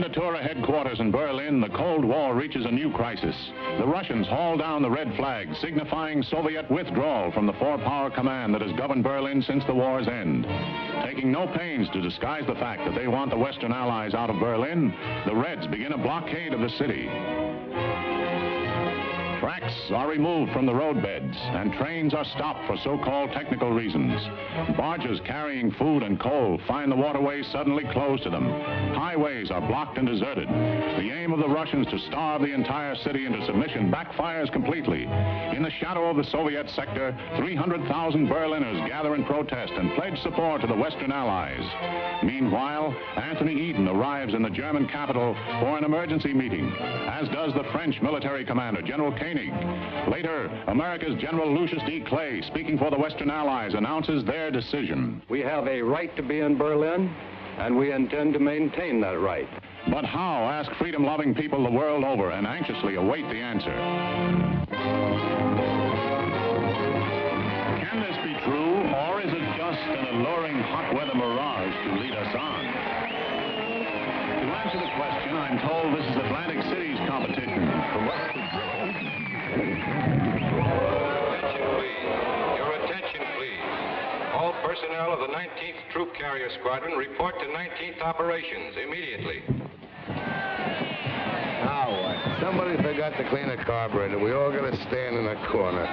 Kommandatura headquarters in Berlin, the Cold War reaches a new crisis. The Russians haul down the red flag, signifying Soviet withdrawal from the four-power command that has governed Berlin since the war's end. Taking no pains to disguise the fact that they want the Western Allies out of Berlin, the Reds begin a blockade of the city. Tracks are removed from the roadbeds, and trains are stopped for so-called technical reasons. Barges carrying food and coal find the waterways suddenly closed to them. Highways are blocked and deserted. The aim of the Russians to starve the entire city into submission backfires completely. In the shadow of the Soviet sector, 300,000 Berliners gather in protest and pledge support to the Western Allies. Meanwhile, Anthony Eden arrives in the German capital for an emergency meeting, as does the French military commander, General Koenig. Later, America's General Lucius D. Clay, speaking for the Western Allies, announces their decision. We have a right to be in Berlin, and we intend to maintain that right. But how, ask freedom-loving people the world over, and anxiously await the answer. Can this be true, or is it just an alluring hot-weather mirage to lead us on? To answer the question, I'm told this is Atlantic City's competition for what could grow. Your attention, please. All personnel of the 19th Troop Carrier Squadron report to 19th Operations immediately. Now what? Somebody forgot to clean a carburetor. We all got to stand in a corner.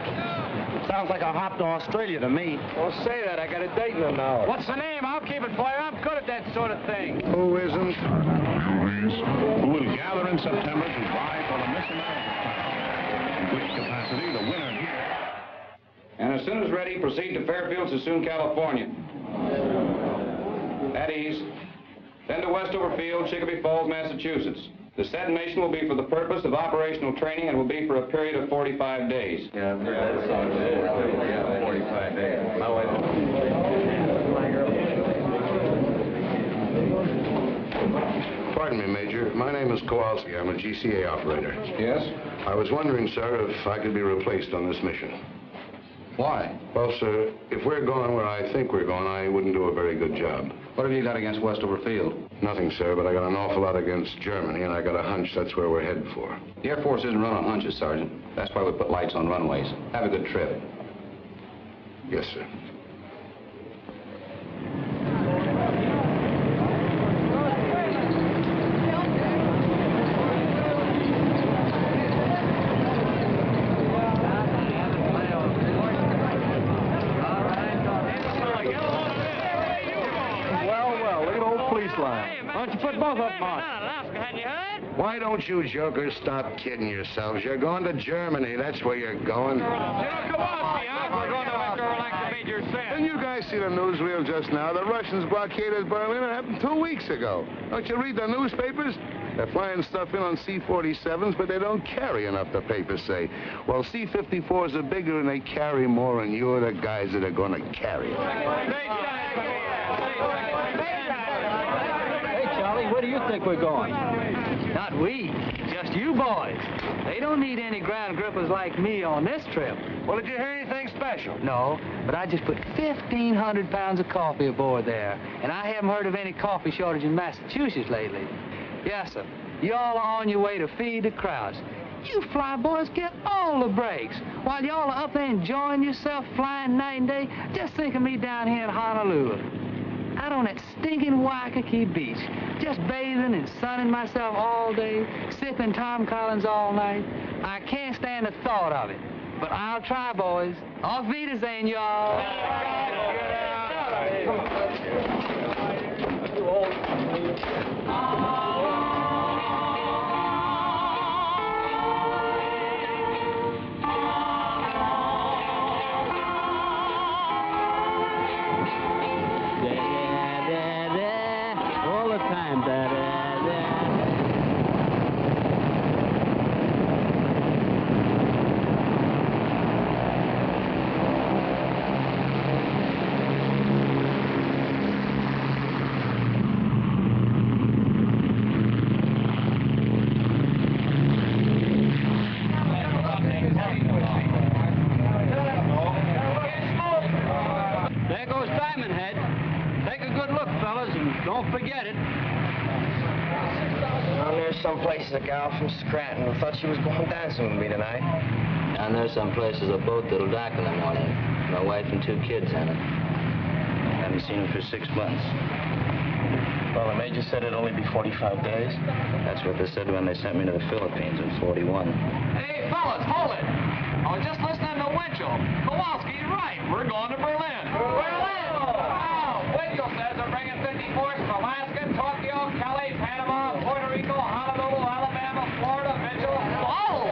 Sounds like a hop to Australia to me. Don't say that. I got a date in an hour. What's the name? I'll keep it for you. I'm good at that sort of thing. Who isn't? Who will gather in September to vie for the Miss America title. In which capacity the winner here. And as soon as ready, proceed to Fairfield, Sassoon, California. At ease. Then to Westover Field, Chicopee Falls, Massachusetts. The said mission will be for the purpose of operational training and will be for a period of 45 days. Yeah, that sounds good. Yeah, 45 days. Pardon me, Major. My name is Kowalski. I'm a GCA operator. Yes? I was wondering, sir, if I could be replaced on this mission. Why? Well, sir, if we're going where I think we're going, I wouldn't do a very good job. What have you got against Westover Field? Nothing, sir, but I got an awful lot against Germany, and I got a hunch that's where we're headed for. The Air Force isn't run on hunches, Sergeant. That's why we put lights on runways. Have a good trip. Yes, sir. Why don't you put both of them on? Hadn't you heard? Why don't you jokers stop kidding yourselves? You're going to Germany. That's where you're going. General Kowalski, we're going to Victor like the Major said. And you guys see the newsreel just now. The Russians blockaded Berlin. It happened 2 weeks ago. Don't you read the newspapers? They're flying stuff in on C-47s, but they don't carry enough, the papers say. Well, C-54s are bigger and they carry more, and you're the guys that are going to carry it. Where do you think we're going? Not we, just you boys. They don't need any ground grippers like me on this trip. Well, did you hear anything special? No, but I just put 1,500 pounds of coffee aboard there, and I haven't heard of any coffee shortage in Massachusetts lately. Yes, sir. Y'all are on your way to feed the crowds. You fly boys get all the breaks. While y'all are up there enjoying yourself flying night and day, just think of me down here in Honolulu. Out on that stinking Waikiki beach, just bathing and sunning myself all day, sipping Tom Collins all night. I can't stand the thought of it, but I'll try, boys. Auf Wiedersehen, y'all. Don't forget it. There's some places a gal from Scranton who thought she was going dancing with me tonight. And there's some places a boat that'll dock in the morning. My wife and 2 kids in it. Haven't seen them for 6 months. Well, the major said it'd only be 45 days. That's what they said when they sent me to the Philippines in 41. Hey, fellas, hold it. I was just listening to Winchell. Kowalski's right. We're going to Berlin. Berlin! Wow! Winchell says they're bringing 50 forces from Alaska, Tokyo, Cali, Panama, Puerto Rico, Honolulu, Alabama, Florida, Mitchell. Oh!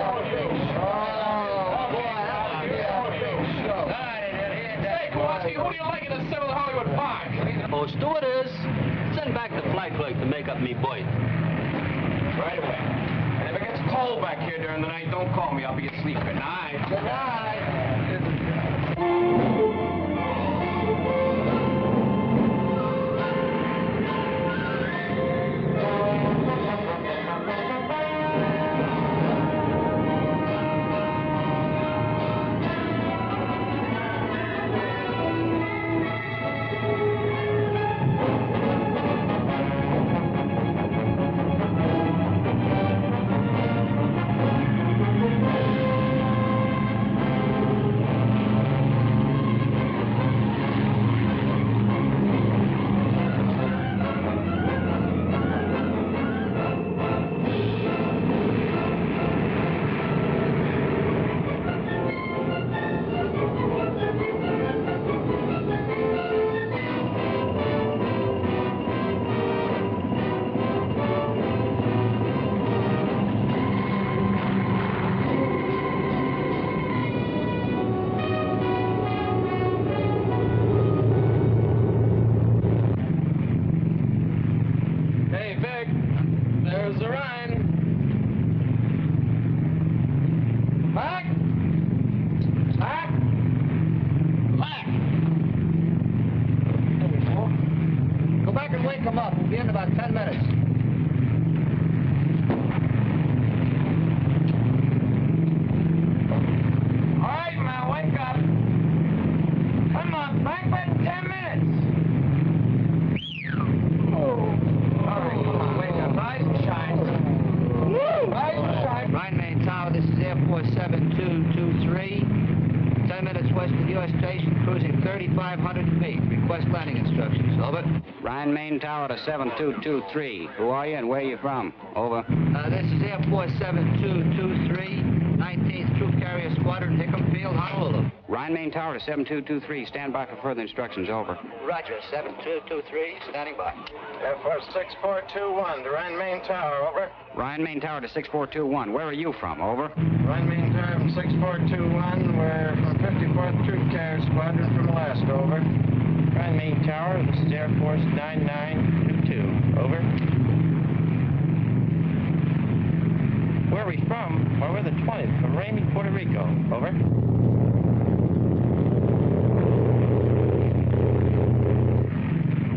Hey, Kowalski, who do you like in the 7th Hollywood Park? Oh, stewardess, send back the flight clerk to make up me berth. Right away. And if it gets cold back here during the night, don't call me. I'll be asleep. Good night. Good night. Tower to 7223. Who are you and where are you from? Over. This is Air Force 7223, 19th Troop Carrier Squadron, Hickam Field, Honolulu. Rhine Main Tower to 7223. Stand by for further instructions. Over. Roger, 7223, standing by. Air Force 6421, to Rhine Main Tower, over. Rhine Main Tower to 6421. Where are you from? Over. Rhine Main Tower from 6421. We're from 54th Troop Carrier Squadron from Alaska, over. Rhine Main Tower, this is Air Force 9922, over. Where are we from? Well, we're the 20th, from Ramey, Puerto Rico, over.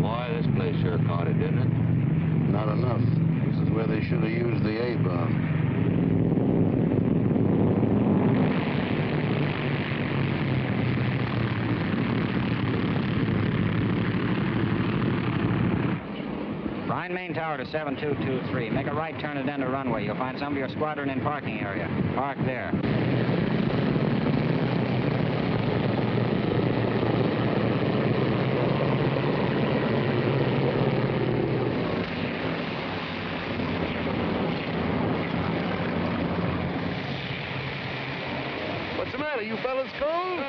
Boy, this place sure caught it, didn't it? Not enough. This is where they should have used the A-bomb. Rhine Main Tower to 7223. Make a right turn and then the runway. You'll find some of your squadron in parking area. Park there. What's the matter? You fellas cold?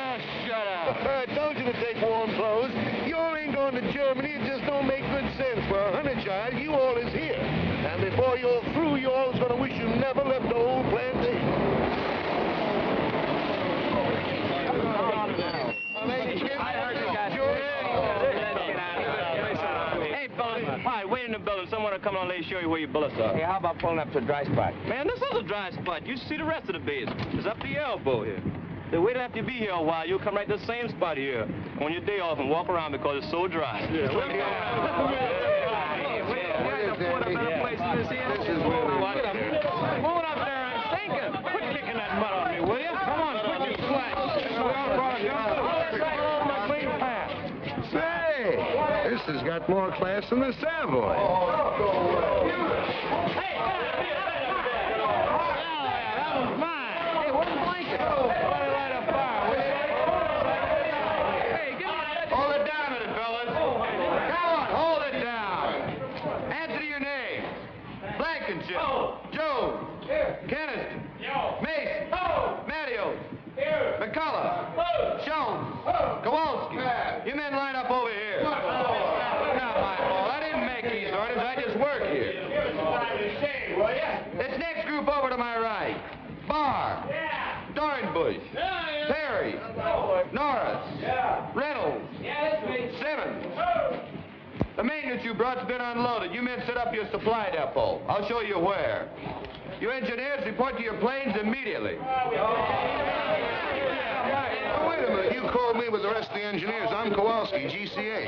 Shut up. I told you to take warm clothes. You all ain't going to Germany. It just don't make good sense. For a hunter child, you all is here. And before you're through, you all's going to wish you never left the old plantation. Hey, fellas, hi, wait in the building. Someone will come on and show you where your bullets are. Hey, how about pulling up to a dry spot? Man, this is a dry spot. You see the rest of the base. It's up to your elbow here. Then wait after you be here a while. You'll come right to the same spot here on your day off and walk around because it's so dry. This is where Moving up there and thinking. Quit kicking that mud on me, will you? Come on, quit your slack. Say, this has got more class than the Savoy. Hey, MacCullough. Jones. Kowalski. You men line up over here. Not my fault. I didn't make these orders. I just work here. This next group over to my right. Barr. Dornbush. Perry. Norris. Reynolds. Simmons. The maintenance you brought's been unloaded. You men set up your supply depot. I'll show you where. You engineers report to your planes immediately. Wait a minute. You called me with the rest of the engineers. I'm Kowalski, GCA.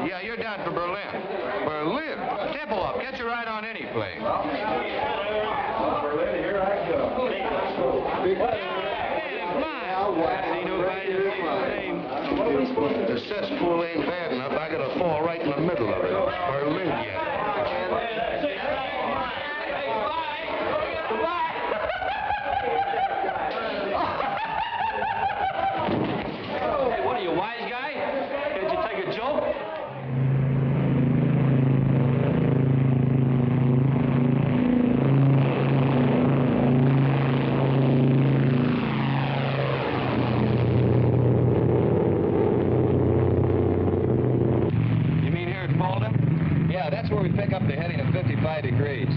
Yeah, you're down for Berlin. Berlin? Temple up. Get your ride on any plane. Berlin, here I go. The cesspool ain't bad enough. I gotta fall right in the middle of it. Berlin yet. Hey, what are you, wise guy? Can't you take a joke? That's where we pick up the heading of 55 degrees.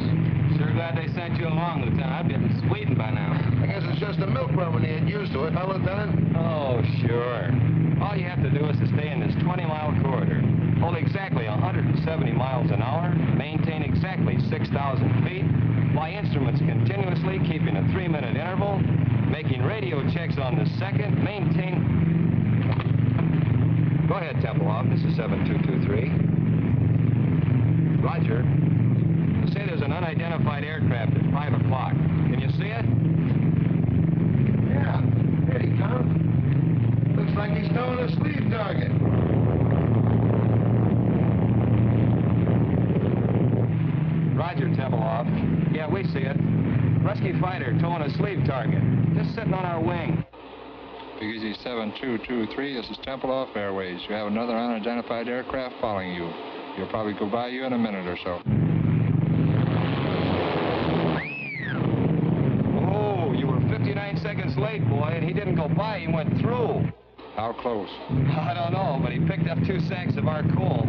Sure glad they sent you along, Lieutenant. I'd been sweeting by now. I guess it's just a milk run when you get used to it, huh, Lieutenant? Oh, sure. All you have to do is to stay in this 20-mile corridor, hold exactly 170 miles an hour, maintain exactly 6,000 feet, fly instruments continuously, keeping a 3-minute interval, making radio checks on the second, maintain... Go ahead, Tempelhoff. This is 7223. Roger. They say there's an unidentified aircraft at 5 o'clock. Can you see it? Yeah. Here he comes. Looks like he's towing a sleeve target. Roger, Tempelhoff. Yeah, we see it. Rescue fighter towing a sleeve target. Just sitting on our wing. Easy 7223, this is Tempelhoff Airways. You have another unidentified aircraft following you. He'll probably go by you in a minute or so. Oh, you were 59 seconds late, boy, and he didn't go by, he went through. How close? I don't know, but he picked up 2 sacks of our coal.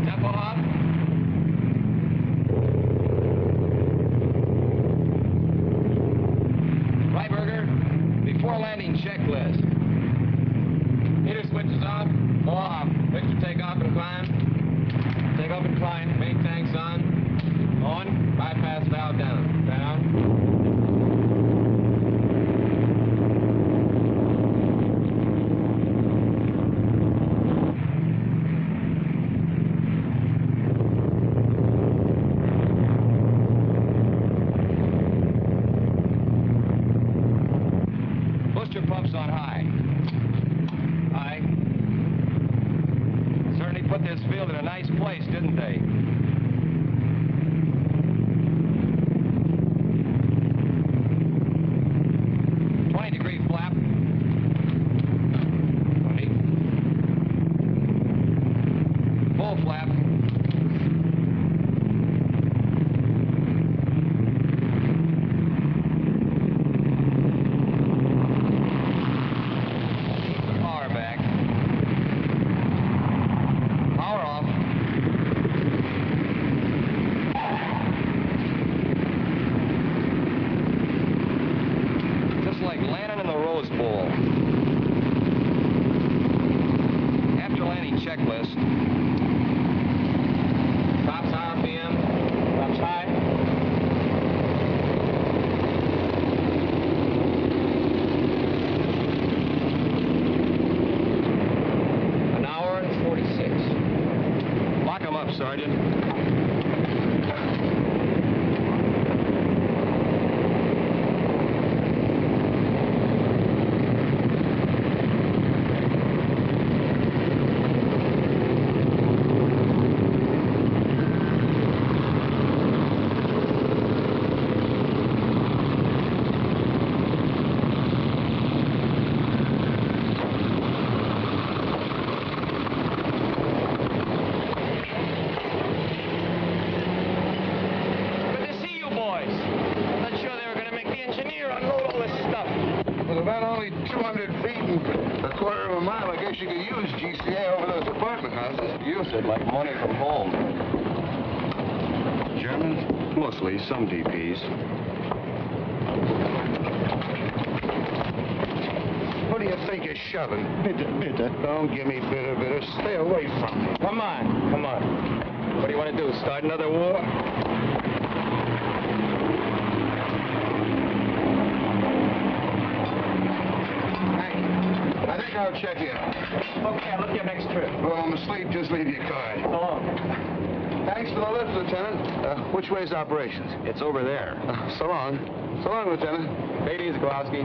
Tempelhoff? Freiberger, before landing checklist. Meter switches off. Off. Fixture take off and climb. Take off and climb. Main tanks on. On. Bypass valve down. Down. about only 200 feet and a quarter of a mile. I guess you could use GCA over those apartment houses. Use it like money from home. Germans? Mostly, some DPs. What do you think you're shoving? Bitter. Don't give me bitter. Stay away from me. Come on. What do you want to do, start another war? I think I'll check in. Okay, look at your next trip. Well, I'm asleep. Just leave your card. So long. Thanks for the lift, Lieutenant. Which way's operations? It's over there. So long. So long, Lieutenant. Take it easy, Kowalski.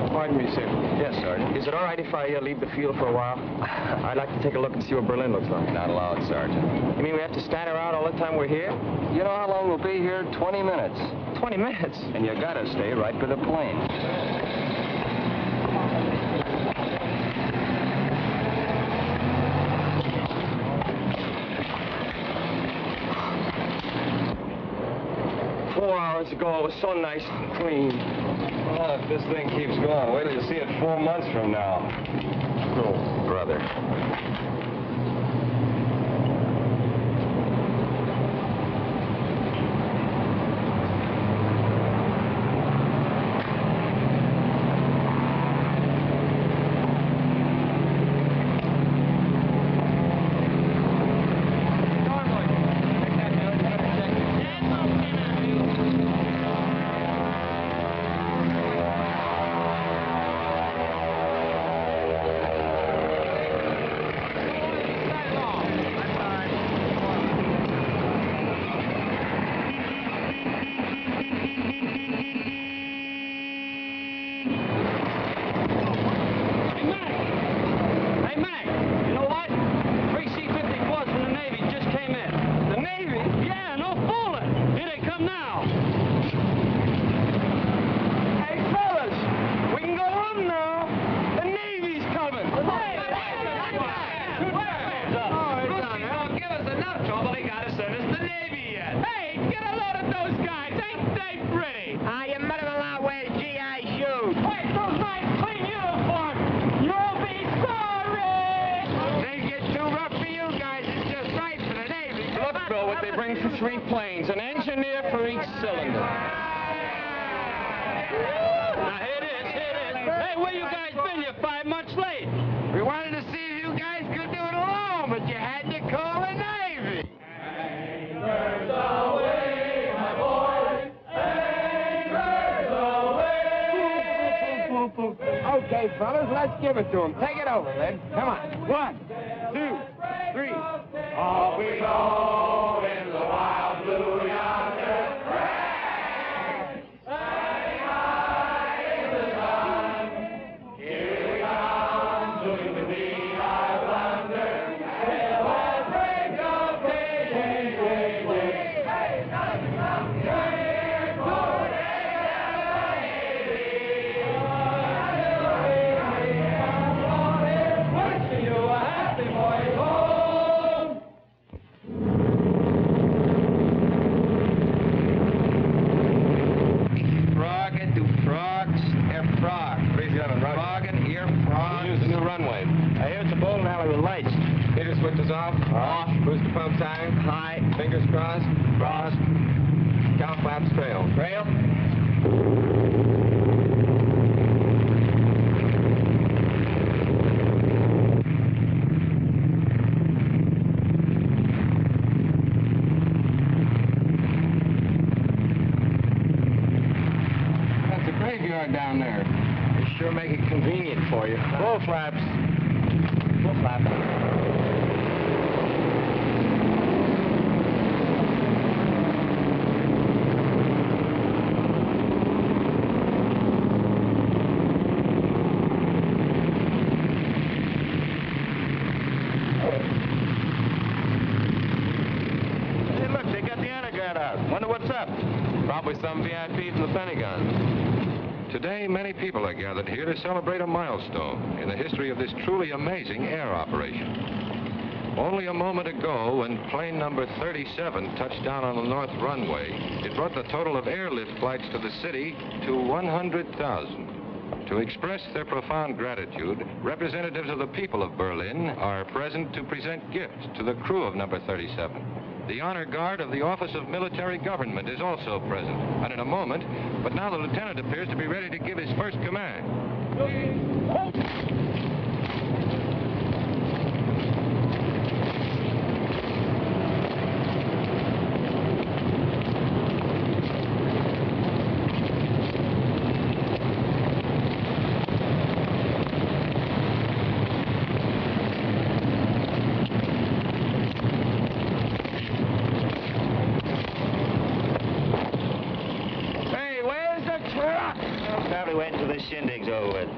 Pardon me, sir. Yes, Sergeant. Is it all right if I leave the field for a while? I'd like to take a look and see what Berlin looks like. Not allowed, Sergeant. You mean we have to stand around all the time we're here? You know how long we'll be here? 20 minutes. 20 minutes? And you gotta stay right for the plane. Hours ago, it was so nice and clean. Well, if this thing keeps going, wait till you see it 4 months from now. Oh, brother. Okay, fellas, let's give it to him. Take it over, then. Come on. 1, 2, 3. Off we go in the wild blue yonder. Standing high in the sun. Here we come to the beat, I wonder. Till that break of day, Hey, come here for wishing you a happy boy home. Frogging to frogs, air frog. 37, right. Frogging, ear frog. Use the new runway. I hear it's a bowling alley with lights. Heater switches off. Off. Booster pump time. High. Fingers crossed. Crossed. Cow flaps trail. Trail. That's a graveyard down there. They sure make it convenient for you. Full flaps. Full flap. Hey, look, they got the underground out. Wonder what's up. Probably some VIP from the Pentagon. Today, many people are gathered here to celebrate a milestone in the history of this truly amazing air operation. Only a moment ago, when plane number 37 touched down on the north runway, it brought the total of airlift flights to the city to 100,000. To express their profound gratitude, representatives of the people of Berlin are present to present gifts to the crew of number 37. The honor guard of the Office of Military Government is also present, and in a moment, but now the lieutenant appears to be ready to give his first command. Shindig's over with.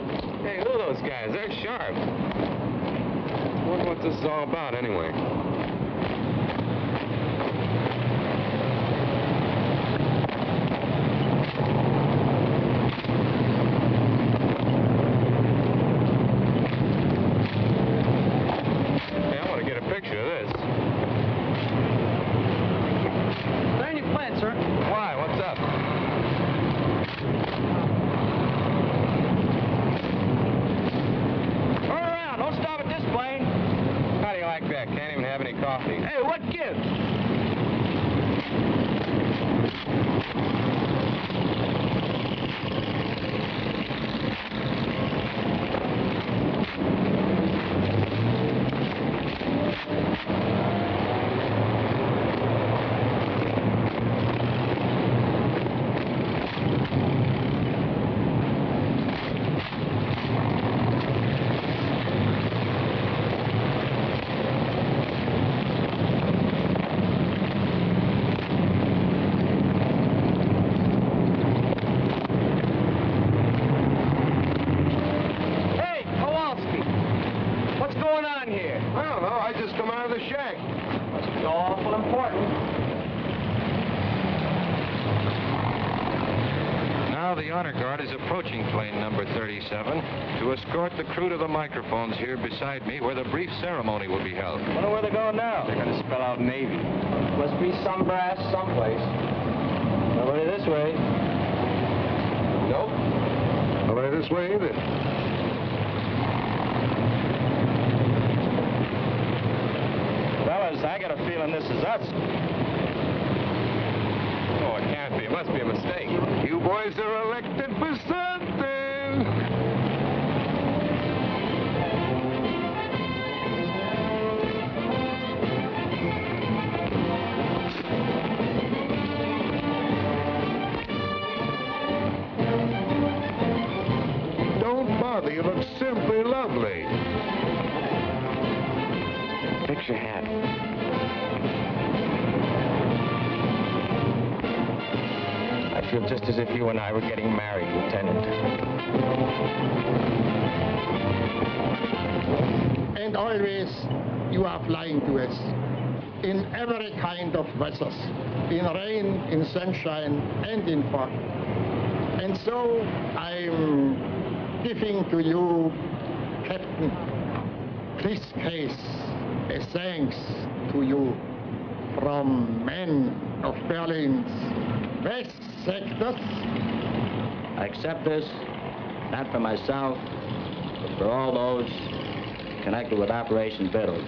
Hey, look at those guys. They're sharp. I wonder what this is all about, anyway. Hey, I want to get a picture of this. Turn your flint, sir. Why? What's up? Can't even have any coffee. Hey, what gives? The honor guard is approaching plane number 37 to escort the crew to the microphones here beside me, where the brief ceremony will be held. Wonder where they're going now. They're going to spell out Navy. Must be some brass someplace. Nobody this way. Nope. Nobody this way either. Fellas, I got a feeling this is us. Oh, it can't be. It must be a mistake. You boys are elected for something. Don't bother. You look simply lovely. Fix your hat. I feel just as if you and I were getting married, Lieutenant. And always you are flying to us in every kind of weather, in rain, in sunshine, and in fog. And so I'm giving to you, Captain, this case, a thanks to you from men of Berlin's West sectors. I accept this, not for myself, but for all those connected with Operation Biddle.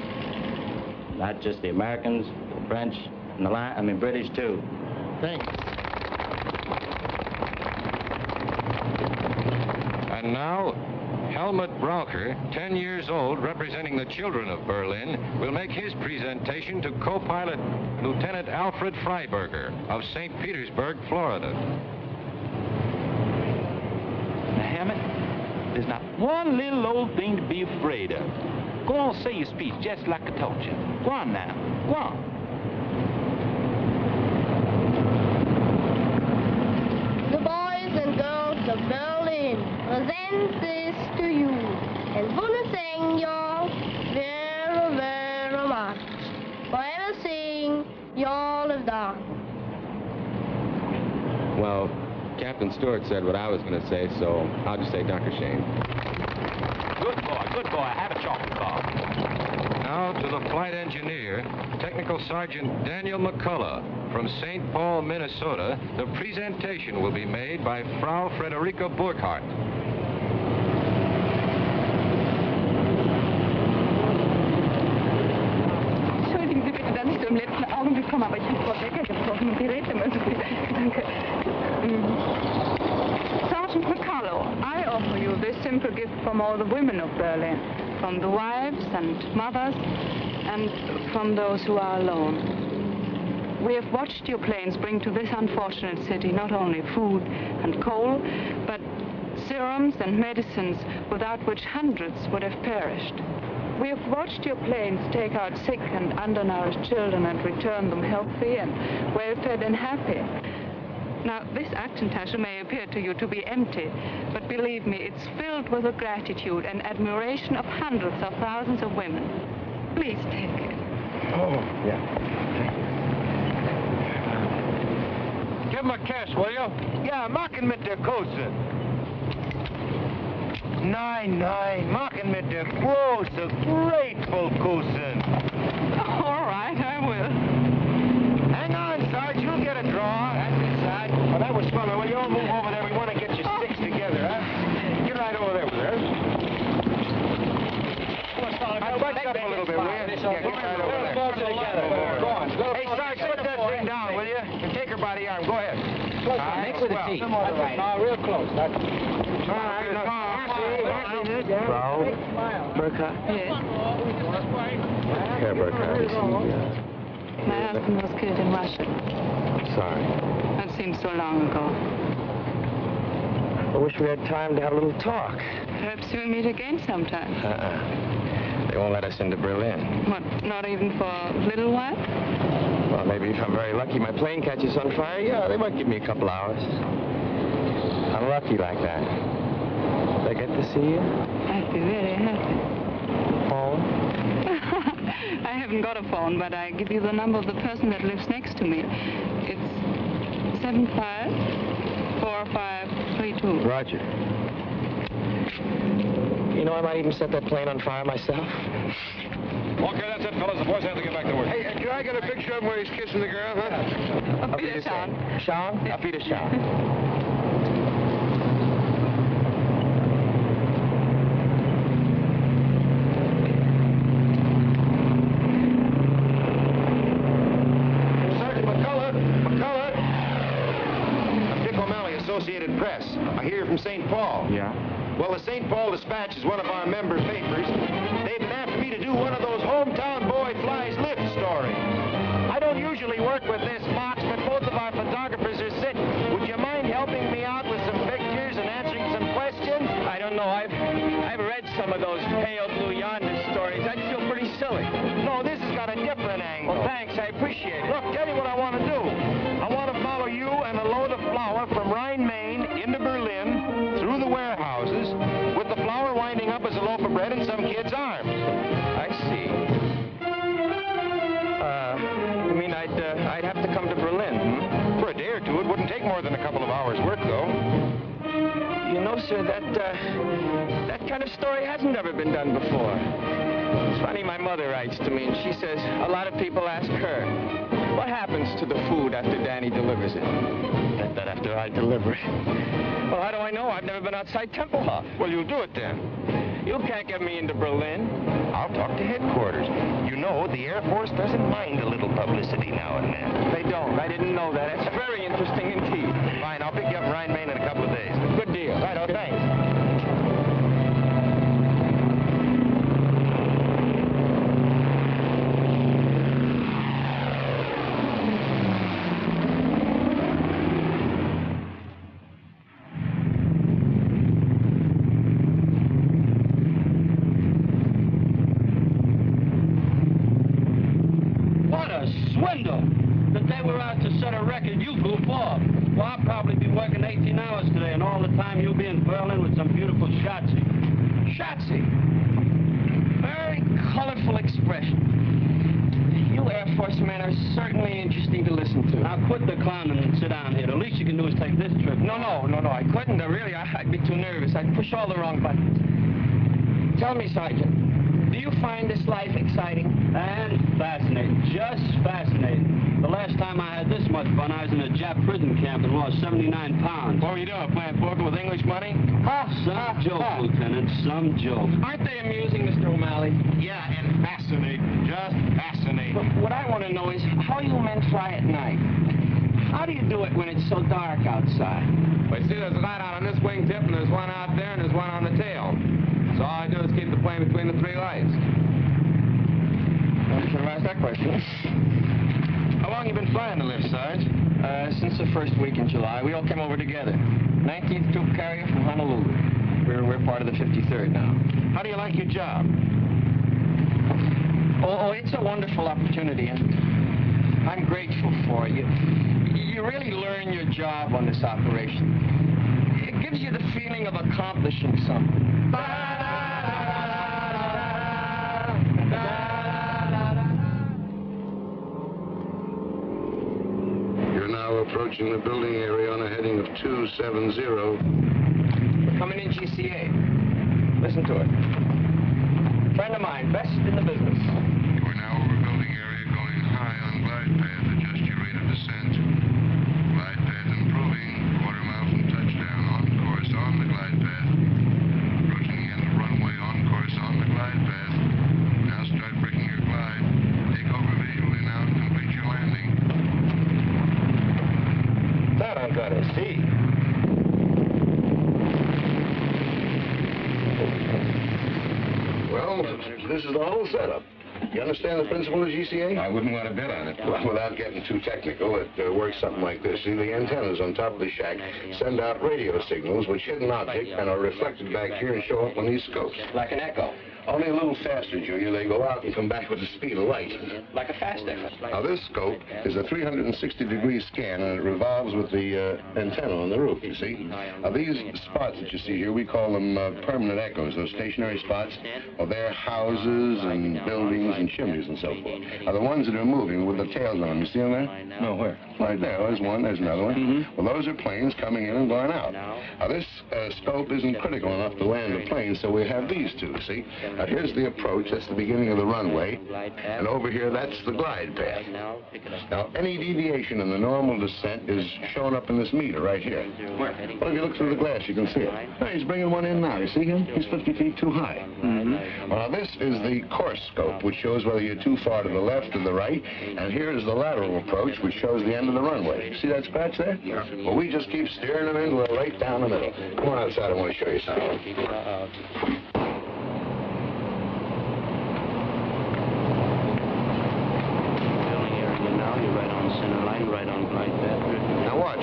Not just the Americans, the French, and the British too. Thanks. And now, Helmut Braucher, 10 years old, representing the children of Berlin, will make his presentation to co-pilot Lieutenant Alfred Freiberger of St. Petersburg, Florida. Now, Hammett, there's not one little old thing to be afraid of. Go on, say your speech just like I told you. Go on now. Go on. The boys and girls of Berlin present this to you. And wanna thank y'all very, very much for everything y'all have done. Well, Captain Stewart said what I was going to say, so I'll just say Dr. Shane. Good boy, good boy. Have a chocolate bar. Now to the flight engineer, Technical Sergeant Daniel MacCullough. From St. Paul, Minnesota, the presentation will be made by Frau Frederica Burkhardt. Entschuldigen Sie bitte, dass ich so im letzten Augenblick komme, aber ich habe Frau Becker gesprochen und die redet immer so viel. Danke. Sergeant MacCullough, I offer you this simple gift from all the women of Berlin, from the wives and mothers, and from those who are alone. We have watched your planes bring to this unfortunate city not only food and coal, but serums and medicines without which hundreds would have perished. We have watched your planes take out sick and undernourished children and return them healthy and well-fed and happy. Now, this Aktentasche may appear to you to be empty, but believe me, it's filled with the gratitude and admiration of hundreds of thousands of women. Please take it. Oh, yeah. Give him a kiss, will you? Ja, machen mit der Kose. Nein, machen mit der große, grateful Kusen. All right, I will. Hang on, Sarge, you'll get a draw. That's it, Sarge. Well, that was fun. Well, you all move over there. We want to get your sticks together, huh? Get right over there with her. Back up a little bit, will you? Yeah, get right over there. Go on. Hey, Sarge, put that thing down, will you? And take her by the arm. Go ahead. Next with the teeth. Real close. All right. Frau Burkhardt? Yes. Herr Burkhardt. My husband was killed in Russia. Sorry. That seems so long ago. I wish we had time to have a little talk. Perhaps we'll meet again sometime. They won't let us into Berlin. What, not even for a little while? Well, maybe if I'm very lucky, my plane catches on fire. Yeah, they might give me a couple hours. I'm lucky like that. I get to see you? I'd be very happy. Phone? I haven't got a phone, but I give you the number of the person that lives next to me. It's 754532. Roger. You know, I might even set that plane on fire myself. Okay, that's it, fellas. The boys have to get back to work. Hey, can I get a picture of him where he's kissing the girl, huh? Auf Wiedersehen. Sean? Auf Wiedersehen. Sergeant MacCullough. I'm Dick O'Malley, Associated Press. I hear from St. Paul. Yeah? Well, the St. Paul Dispatch is one of our member papers. They've been after me to do one of those hometown boy flies lift stories. I don't usually work with this box, but both of our photographers are sick. Would you mind helping me out with some pictures and answering some questions? I don't know. I've read some of those pale blue yonder stories. I'd feel pretty silly. No, this has got a different angle. Well, thanks. I appreciate it. Look, tell you what I want to do. I want to follow you and a load of flour from Rhine, Maine into Berlin through the warehouses with the flour winding up as a loaf of bread in some kid's arms. I see. You mean I'd have to come to Berlin, hmm? For a day or two, it wouldn't take more than a couple of hours' work, though. You know, sir, that kind of story hasn't ever been done before. It's funny, my mother writes to me, and she says a lot of people ask her, what happens to the food after Danny delivers it? That after I deliver it. Well, how do I know? I've never been outside Tempelhof. Well, you'll do it then. You can't get me into Berlin. I'll talk to headquarters. You know, the Air Force doesn't mind a little publicity now and then. They don't. I didn't know that. It's very interesting indeed. Fine, I'll pick you up in Rhine, Maine in a couple of days. Good deal. Right, oh, thanks. Swindle! That they were out to set a record, you goof off. Well, I'll probably be working 18 hours today, and all the time you'll be in Berlin with some beautiful Schatzi. Schatzi? Very colorful expression. You Air Force men are certainly interesting to listen to. Now, quit the clowning and sit down here. The least you can do is take this trip. No, I couldn't. Really, I'd be too nervous. I'd push all the wrong buttons. Tell me, Sergeant, do you you find this life exciting? And fascinating, just fascinating. The last time I had this much fun, I was in a Jap prison camp and lost 79 pounds. What were you doing, playing poker with English money? Some jokes, Lieutenant, some jokes. Aren't they amusing, Mr. O'Malley? Yeah, and fascinating. Just fascinating. But what I want to know is how you men fly at night. How do you do it when it's so dark outside? Well, you see, there's a light out on this wingtip, and there's one out there, and there's one on the tail. So all I do is keep the plane between the three lights. I should have asked that question. How long you been flying the lift, Sarge? Since the first week in July. We all came over together. 19th Troop Carrier from Honolulu. We're part of the 53rd now. How do you like your job? Oh, it's a wonderful opportunity, and I'm grateful for it. You really learn your job on this operation. It gives you the feeling of accomplishing something. You're now approaching the building area on a heading of 270. We're coming in GCA. Listen to it. Friend of mine, best in the business. You are now over building area going high on glide path. Adjust your rate of descent. Glide path improving. Quarter mile from touchdown. On course on the glide path. Approaching the end of runway. On course on the glide path. Now start breaking your glide. Take over visually now and complete your landing. That I'm gonna see. Well, this is the whole setup. You understand the principle of GCA? I wouldn't want to bet on it. Well, without getting too technical, it works something like this. See, the antennas on top of the shack send out radio signals which hit an object and are reflected back here and show up on these scopes. Like an echo. Only a little faster, Junior. They go out and come back with the speed of light. Like a fast echo. Now, this scope is a 360-degree scan, and it revolves with the antenna on the roof, you see. Now, these spots that you see here, we call them permanent echoes, those stationary spots. Well, they're houses and buildings and chimneys and so forth. Now, the ones that are moving with the tails on them, you see them there? No, where? Right there. There's one, there's another one. Well, those are planes coming in and going out. Now, this scope isn't critical enough to land the plane, so we have these two, see? Now, here's the approach. That's the beginning of the runway. And over here, that's the glide path. Now, any deviation in the normal descent is shown up in this meter right here. Where? Well, if you look through the glass, you can see it. Now, he's bringing one in now. You see him? He's 50 feet too high. Well, now, this is the course scope, which shows whether you're too far to the left or the right. And here is the lateral approach, which shows the end of the runway. See that scratch there? Yeah. Well, we just keep steering them in. We're right down the middle. Come on outside. I want to show you something. Now watch.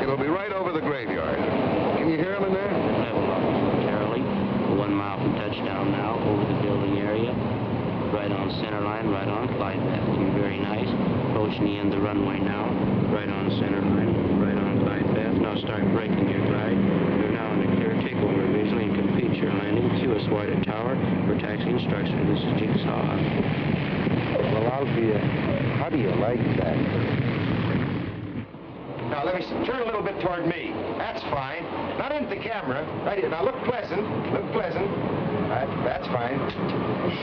It'll be right over the graveyard. Can you hear him in there? Level up momentarily. 1 mile from touchdown now, over the building area. Right on center line, right on glide path. Looking very nice. Approaching the end of the runway now. Right on center line, right on glide path. Now start breaking your glide. You're now in the clear takeover visually and complete your landing to a Swider Tower for taxi instruction. This is Jigsaw. Well, Alfie, how do you like that? Now, let me turn a little bit toward me. That's fine. Not into the camera. Right here. Now, look pleasant. Look pleasant. That's fine.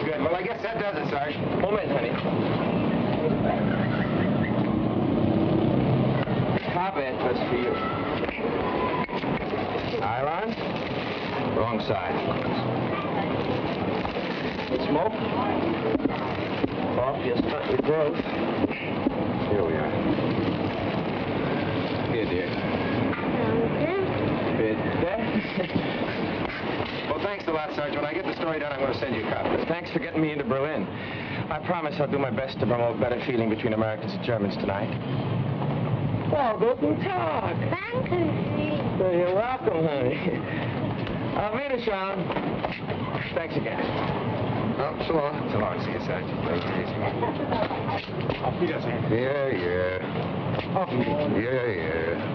Good. Well, I guess that does it, Sarge. Moment, honey. Top end just for you. Nylon. Wrong side. Smoke. Off your stunt your growth. Here we are. Here, dear. Well, thanks a lot, Sarge. When I get the story done, I'm going to send you a copy. Thanks for getting me into Berlin. I promise I'll do my best to promote better feeling between Americans and Germans tonight. Well, guten Tag. Thank you. You're welcome, honey. Auf Wiedersehen. Thanks again. Oh, so long. So long. See you, Sarge. Take it easy. Auf Wiedersehen. Yeah. Auf Wiedersehen. Yeah.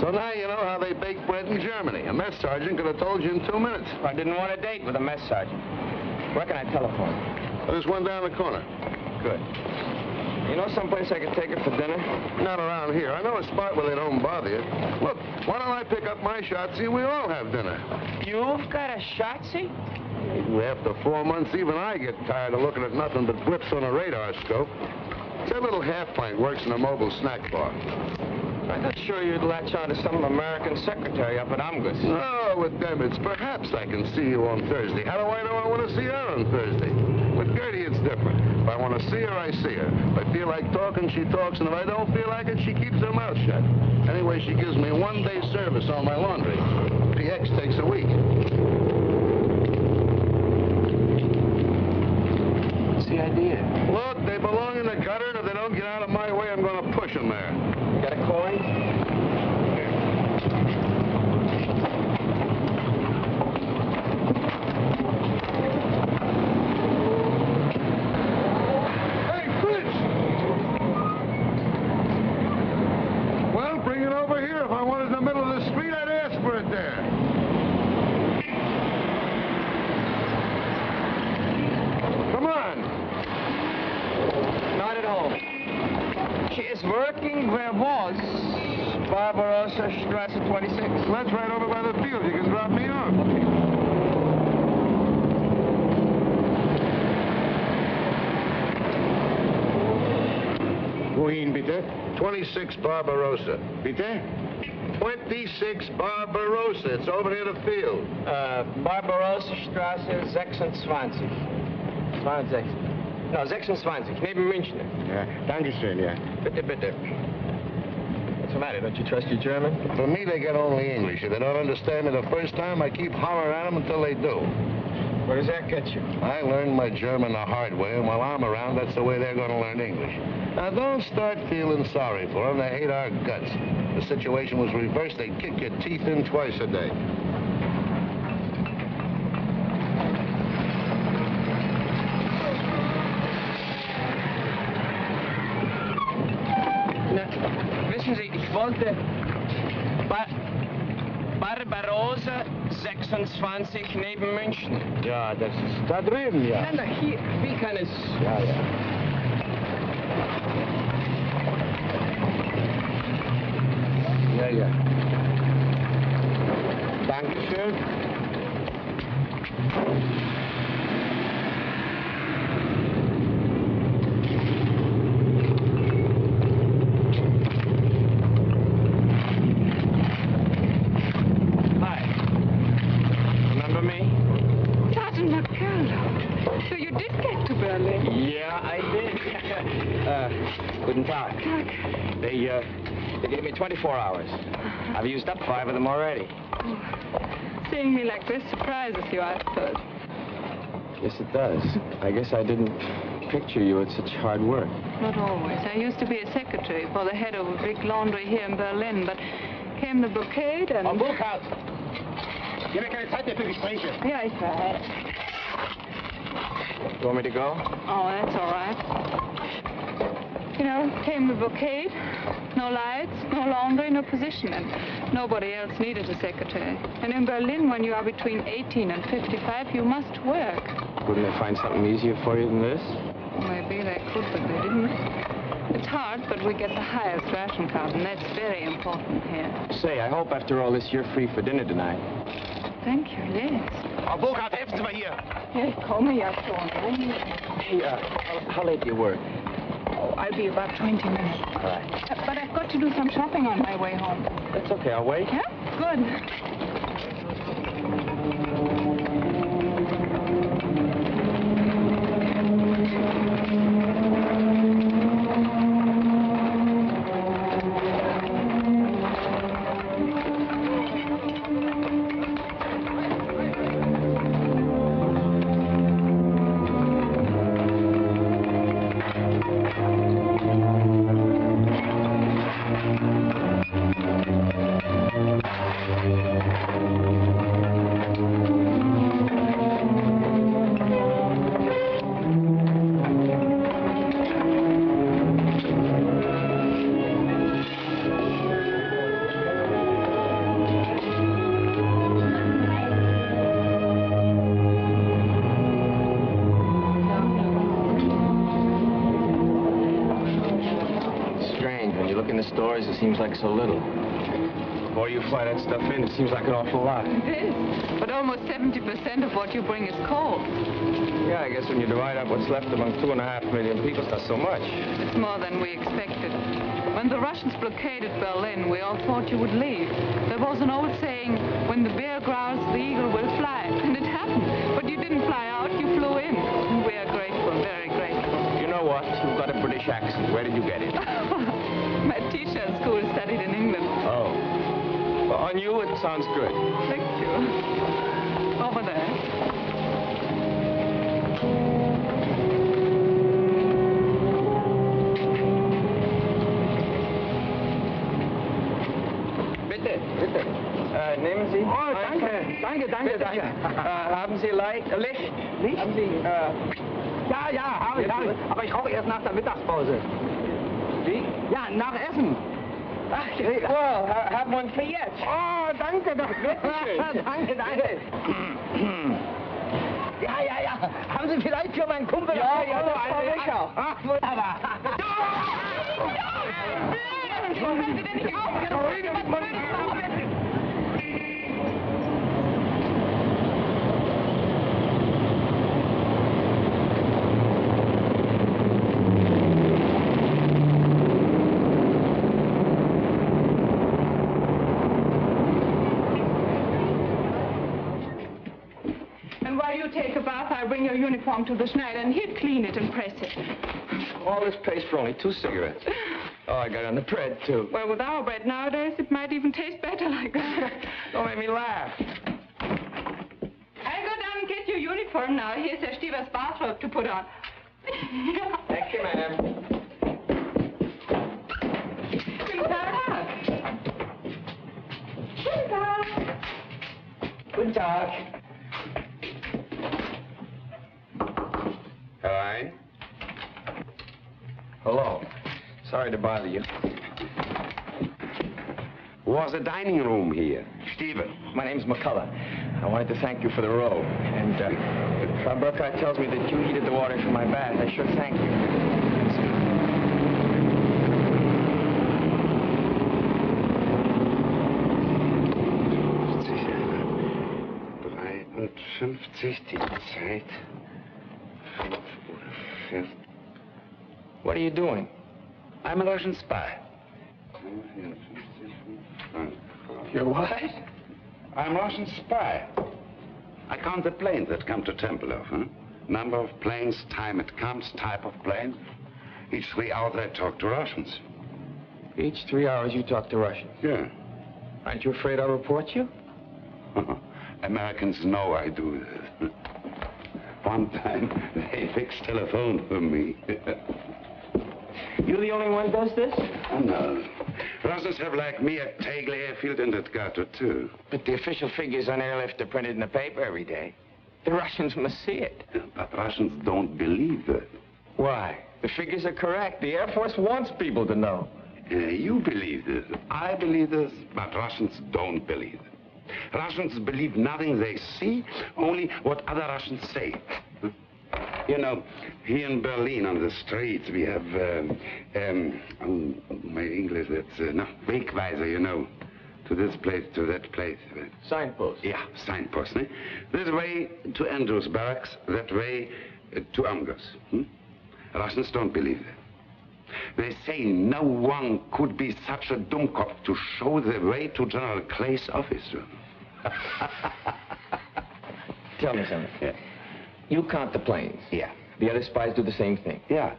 So now you know how they bake bread in Germany. A mess sergeant could have told you in 2 minutes. I didn't want a date with a mess sergeant. Where can I telephone? There's one down the corner. Good. You know someplace I can take her for dinner? Not around here. I know a spot where they don't bother you. Look, why don't I pick up my shotzi and we all have dinner? You've got a shotzi? After 4 months, even I get tired of looking at nothing but blips on a radar scope. That little half-pint works in a mobile snack bar. I thought sure you'd latch on to some American secretary up at Omgus. No, with them, it's perhaps I can see you on Thursday. How do I know I want to see her on Thursday? With Gertie, it's different. If I want to see her, I see her. If I feel like talking, she talks, and if I don't feel like it, she keeps her mouth shut. Anyway, she gives me 1 day service on my laundry. PX takes a week. What's the idea? Look, they belong in the gutter, and if they don't get out of my way, I'm going to push them there. Got a coin? Hey, Fritz! Well, bring it over here. If I wanted it in the middle of the street, I'd ask for it there. Come on. Not at home. She is working where was Barbarossa Strasse 26. That's right over by the field. You can drop me off. Wohin, bitte? 26 Barbarossa. Bitte? 26 Barbarossa. It's over near the field. Barbarossa Strasse 26. 62. No, 26. Neben München. Ja, danke schön, ja. Bitte, bitte. What's the matter? Don't you trust your German? For me, they get only English. If they don't understand me the first time, I keep hollering at them until they do. Where does that get you? I learned my German the hard way, and while I'm around, that's the way they're going to learn English. Now, don't start feeling sorry for them. They hate our guts. If the situation was reversed, they'd kick your teeth in twice a day. Wissen Sie, ich wollte Barbarossa 26 neben München. Ja, das ist da drüben, ja. Na, hier, wie kann es... Ja, ja. Ja, ja. Dankeschön. Guten Tag. They gave me 24 hours. I've used up 5 of them already. Seeing me like this surprises you, I suppose. Yes, it does. I guess I didn't picture you at such hard work. Not always. I used to be a secretary for the head of a big laundry here in Berlin, but came the blockade and... Blockade! Ich habe keine Zeit mehr für Gespräche. Ja, ich weiß. You want me to go? Oh, that's all right. You know, came the blockade, no lights, no laundry, no position, and nobody else needed a secretary. And in Berlin, when you are between 18 and 55, you must work. Wouldn't they find something easier for you than this? Maybe they could, but they didn't. It's hard, but we get the highest ration card, and that's very important here. Say, I hope after all this you're free for dinner tonight. Thank you, yes. Frau Burkhardt, helfen Sie mal hier. Ja, ich komme ja schon. Hey, how late do you work? Oh, I'll be about 20 minutes. All right. But I've got to do some shopping on my way home. That's okay, I'll wait. Yeah? Good. It seems like so little. more you fly that stuff in, it seems like an awful lot. It is. But almost 70% of what you bring is coal. Yeah, I guess when you divide up what's left among 2.5 million people, it's not so much. It's more than we expected. When the Russians blockaded Berlin, we all thought you would leave. There was an old saying, when the bear growls, the eagle will fly. And it happened. But you didn't fly out, you flew in. And we are grateful, very grateful. You know what? You've got a British accent. Where did you get it? My teacher at school studied in England. Oh. Well, on you, it sounds good. Thank you. Over there. Bitte. Nehmen Sie. Oh, danke. Haben Sie Licht? Licht? Haben Sie, Ja, habe ich. Aber ich rauche erst nach der Mittagspause. Wie? Ja, nach Essen. Ach, well, have one for jetzt. Oh, danke, das wird schön. Danke. Ja. Haben Sie vielleicht für meinen Kumpel... Ja, das brauche ich auch. Ach, wunderbar. Warum haben Sie denn nicht aufgehört? And while you take a bath, I bring your uniform to the Schneider, and he'd clean it and press it. All this paste for only 2 cigarettes. Oh, I got it on the bread, too. Well, with our bread nowadays, it might even taste better like that. Don't make me laugh. I'll go down and get your uniform now. Here's Herr Stiever's bathrobe to put on. Thank you, ma'am. Guten Tag. Hi. Hello. Sorry to bother you. Was a dining room here? Steven, my name's MacCullough. I wanted to thank you for the robe. And Frau Burkhardt tells me that you heated the water for my bath. I sure thank you. 53, die Zeit. 5 oder 4. What are you doing? I'm a Russian spy. You're what? I'm a Russian spy. I count the planes that come to Tempelhof, huh? Number of planes, time it comes, type of plane. Each 3 hours I talk to Russians. Each 3 hours you talk to Russians? Yeah. Aren't you afraid I'll report you? Americans know I do this. One time, they fixed telephone for me. You the only one does this? Oh, no. Russians have, like me, a Tegel airfield and at Gato, too. But the official figures on airlift are printed in the paper every day. The Russians must see it. But Russians don't believe that. Why? The figures are correct. The Air Force wants people to know. You believe this. I believe this, but Russians don't believe it. Russians believe nothing they see, only what other Russians say. You know, here in Berlin on the streets we have, my English, that's, no, Wegweiser, you know. To this place, to that place. Signpost? Yeah, signpost. Eh? This way to Andrews Barracks, that way to Amgos. Russians don't believe that. They say no one could be such a dummkopf to show the way to General Clay's office. Tell me something. Yeah. You count the planes. Yeah. The other spies do the same thing. Yeah.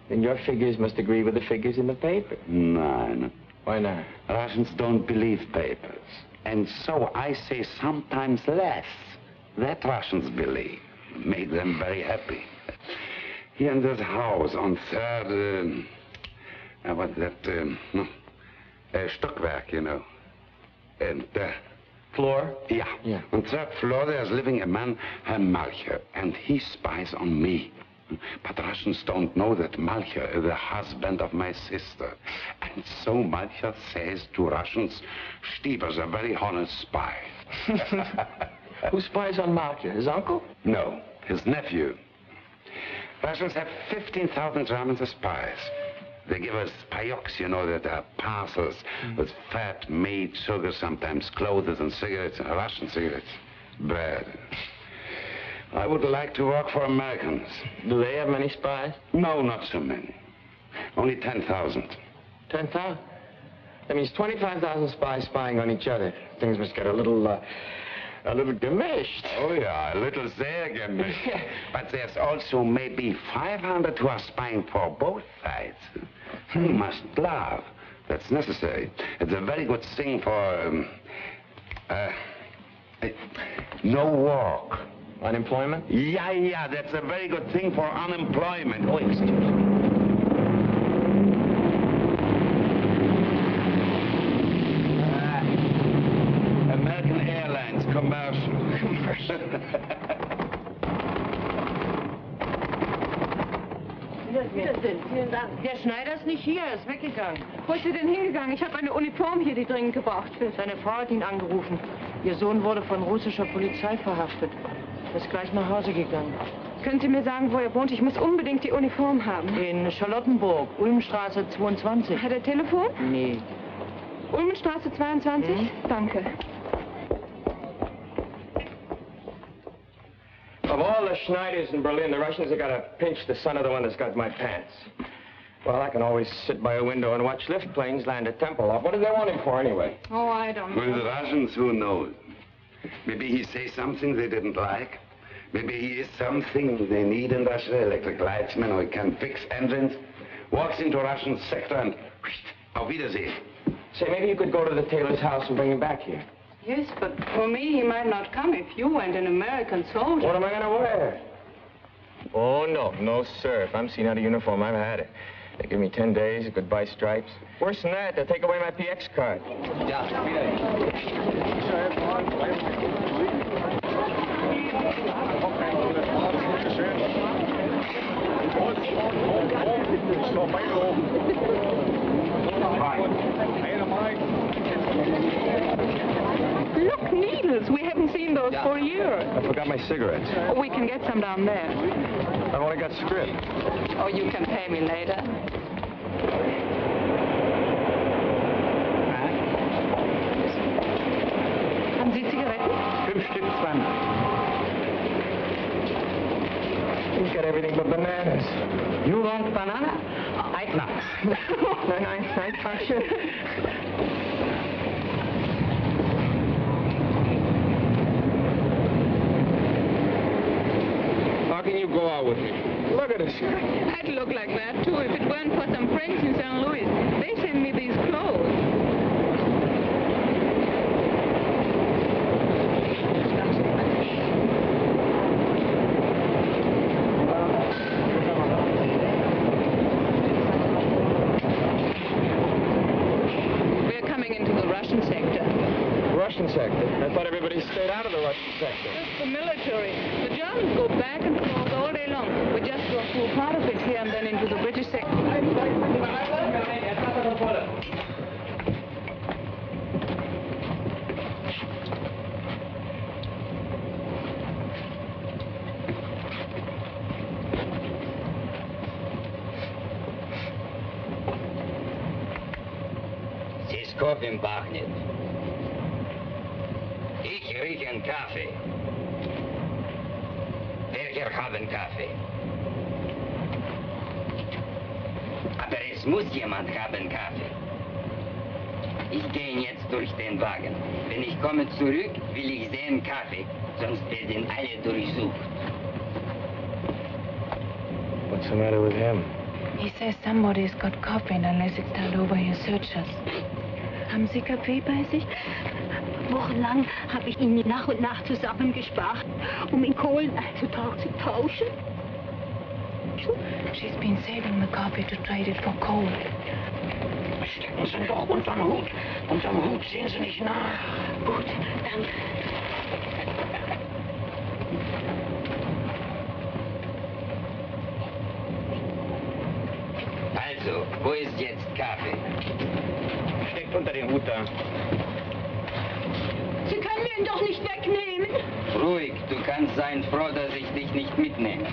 Then your figures must agree with the figures in the paper. No. Why not? Russians don't believe papers. And so I say sometimes less that Russians believe. Make them very happy. Here in this house on 3rd, what's that, Stockwerk, you know. And, floor? Yeah. On 3rd floor there's living a man, Herr Malcher, and he spies on me. But Russians don't know that Malcher is the husband of my sister. And so Malcher says to Russians, Stieber's a very honest spy. Who spies on Malcher? His uncle? No, his nephew. Russians have 15,000 Germans as spies. They give us payoks, you know, that are parcels with fat, meat, sugar, sometimes clothes and cigarettes, Russian cigarettes, bread. I would like to work for Americans. Do they have many spies? No, not so many. Only 10,000. 10,000? That means 25,000 spies spying on each other. Things must get a little gemished. Oh, yeah, a little sehr gemished. But there's also maybe 500 who are spying for both sides. You must laugh. That's necessary. It's a very good thing for, no work. Unemployment? Yeah, that's a very good thing for unemployment. Oh, excuse me. American Airlines, commercial. Wiedersehen, vielen Dank. Der Schneider ist nicht hier, er ist weggegangen. Wo ist er denn hingegangen? Ich habe eine Uniform hier, die dringend gebraucht wird. Seine Frau hat ihn angerufen. Ihr Sohn wurde von russischer Polizei verhaftet. Er ist gleich nach Hause gegangen. Können Sie mir sagen, wo er wohnt? Ich muss unbedingt die Uniform haben. In Charlottenburg, Ulmstraße 22. Hat er Telefon? Nee. Ulmenstraße 22? Danke. Of all the Schneiders in Berlin, the Russians have got to pinch the son of the one that's got my pants. Well, I can always sit by a window and watch lift planes land at Tempelhof. What did they want him for, anyway? Oh, I don't know. With the Russians, who knows? Maybe he says something they didn't like. Maybe he is something they need in Russia, electric lightsman, or he can fix engines. Walks into a Russian sector and auf Wiedersehen. Say, maybe you could go to the tailor's house and bring him back here. Yes, but for me, he might not come if you and an American soldier. What am I going to wear? Oh, no, sir. If I'm seen out of uniform, I've had it. They give me 10 days, goodbye stripes. Worse than that, they'll take away my PX card. Look, needles. We haven't seen those for a year. I forgot my cigarettes. Oh, we can get some down there. I've only got script. Oh, you can pay me later. Haben Sie Zigaretten? 5 Stück, 20. He's got everything but bananas. You want banana? I'd not. Nein, danke. How can you go out with me? Look at us. I'd look like that, too, if it weren't for some friends in St. Louis. They send me these clothes. We're coming into the Russian sector. Russian sector? I thought everybody stayed out of the Russian sector. Just the military. The Germans go back and forth all day long. We just go through part of it here and then into the British sector. Здесь кофе пахнет. Ich rieche einen Kaffee. Welcher haben Kaffee? Aber es muss jemand haben Kaffee. Ich gehe jetzt durch den Wagen. Wenn ich komme zurück, will ich sehen Kaffee, sonst werden alle durchsucht. What's the matter with him? He says somebody's got coffee unless it's turned over your searchers. Haben Sie Kaffee bei sich? Wochenlang habe ich ihn nach und nach zusammengespart, in Kohlen zu tauschen. She's been saving the coffee to trade it for coal. Stecken Sie doch unterm Hut. Unterm Hut sehen Sie nicht nach. Gut, danke. Also, wo ist jetzt Kaffee? Steckt unter den Hut da. Sie können mir ihn doch nicht wegnehmen. Ruhig, du kannst sein froh, dass ich dich nicht mitnehme.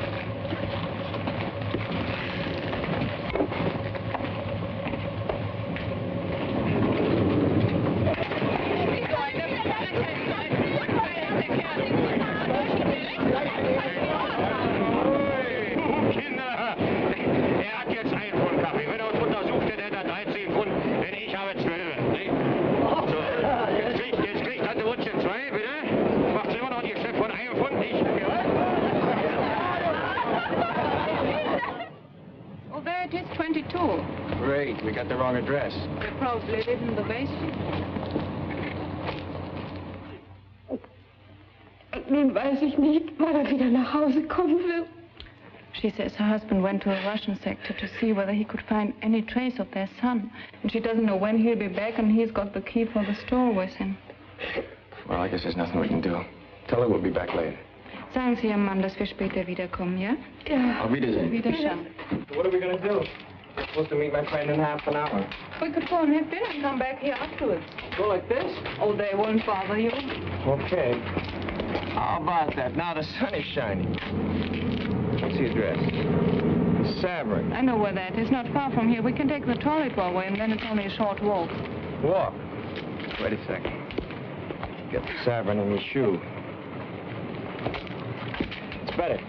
There it is, 22. Great, we got the wrong address. They probably live in the basement. Nun weiß ich nicht, wann wieder nach Hause kommen wird. She says her husband went to a Russian sector to see whether he could find any trace of their son. And she doesn't know when he'll be back, and he's got the key for the store with him. Well, I guess there's nothing we can do. Tell her we'll be back later. Sagen Sie Ihrem Mann, dass wir später wiederkommen, ja? Ja. Auf Wiedersehen. Wiedersehen. What are we going to do? We're supposed to meet my friend in half an hour. We could go and have dinner and come back here afterwards. Go like this? Oh, they won't bother you. Okay. How about that? Now the sun is shining. What's the address? Savern. I know where that is. Not far from here. We can take the trolley away, and then it's only a short walk. Walk? Wait a second. Get the Savern in your shoe. It's better.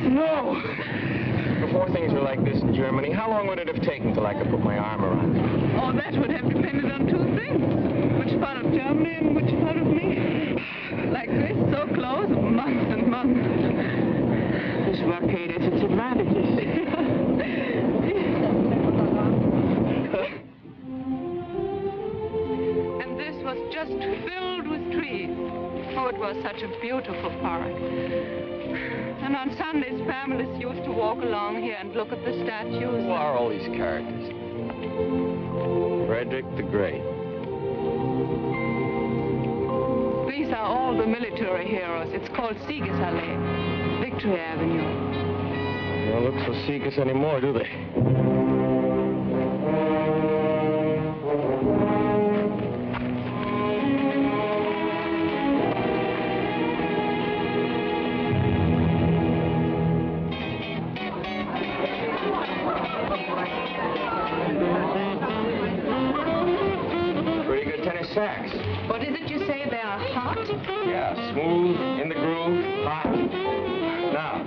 No! Before things were like this in Germany, how long would it have taken till I could put my arm around you? Oh, that would have depended on two things. Which part of Germany and which part of me. Like this, so close, months and months. This blockade has its advantages. And this was just filled with trees. Oh, it was such a beautiful park. And on Sundays, families used to walk along here and look at the statues. Who are all these characters? Frederick the Great. These are all the military heroes. It's called Siegesallee, Victory Avenue. They don't look so Sieges anymore, do they? Sacks. What is it you say? They are hot? Yeah, smooth, in the groove, hot. Now,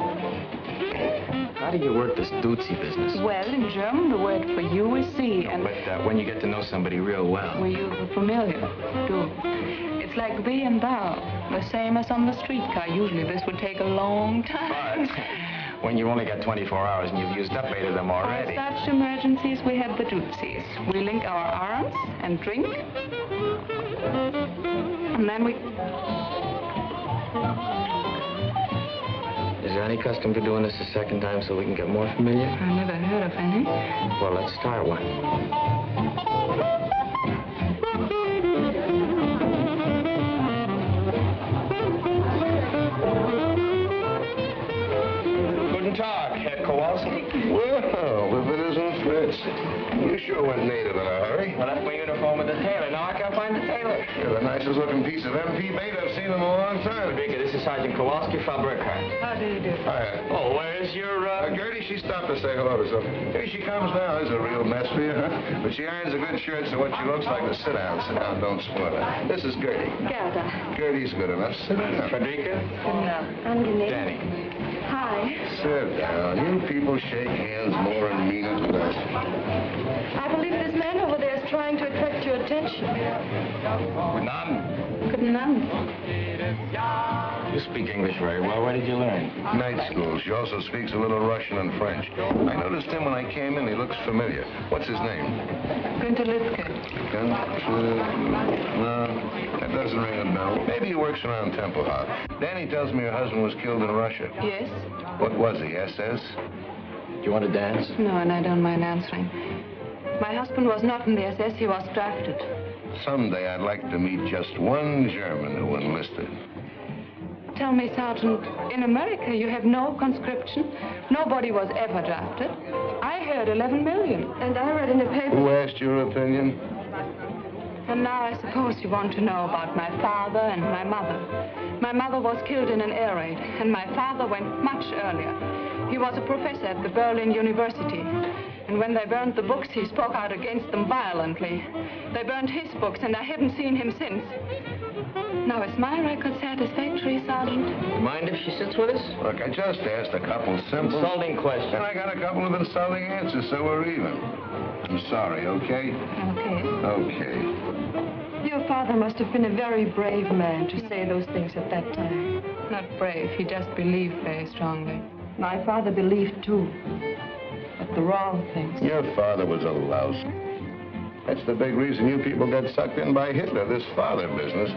how do you work this Dutzy business? Well, in German, the word for you is Sie, and... But when you get to know somebody real well... We use the familiar, du. It's like thee and thou, the same as on the streetcar. Usually this would take a long time. But when you only got 24 hours and you've used up 8 of them already... For such emergencies, we have the Dutzys. We link our arms and drink. And then we... Is there any custom to doing this a second time so we can get more familiar? I never heard of any. Well, let's start one. Guten Tag, Herr Kowalski. Well, if it isn't Fritz. You sure went native in a hurry. I left my uniform with the tailor. Now I can't find the tailor. You're the nicest looking piece of MP bait I've seen in a long time. Frederica, this is Sergeant Kowalski from Burkhardt. How do you do? Hi. Oh, where's your, Gertie, she stopped to say hello to something. Here she comes now. There's a real mess for you, huh? But she irons a good shirt, so what she looks like is sit down, don't spoil it. This is Gertie. Gerda. Gertie's good enough. Sit down. Frederica? Angenehm. Danny. Hi. Sit down. You people shake hands more and mean it less. I believe this man over there is trying to attract your attention. None. Guten Abend. You speak English very well. Where did you learn? Night school. She also speaks a little Russian and French. I noticed him when I came in. He looks familiar. What's his name? Günther Litzke. No, that doesn't ring a bell. Maybe he works around Temple House. Danny tells me her husband was killed in Russia. Yes? What was he, SS? Do you want to dance? No, and I don't mind answering. My husband was not in the SS. He was drafted. Someday I'd like to meet just one German who enlisted. Tell me, Sergeant, in America you have no conscription. Nobody was ever drafted. I heard 11 million. And I read in the paper... Who asked your opinion? And now I suppose you want to know about my father and my mother. My mother was killed in an air raid, and my father went much earlier. He was a professor at the Berlin University. And when they burned the books, he spoke out against them violently. They burned his books, and I haven't seen him since. Now, is my record satisfactory, Sergeant? Mind if she sits with us? Look, I just asked a couple simple... Insulting questions. And I got a couple of insulting answers, so we're even. I'm sorry, okay? Okay. Okay. Your father must have been a very brave man to say those things at that time. Not brave, he just believed very strongly. My father believed, too. But the wrong things. Your father was a louse. That's the big reason you people got sucked in by Hitler, this father business.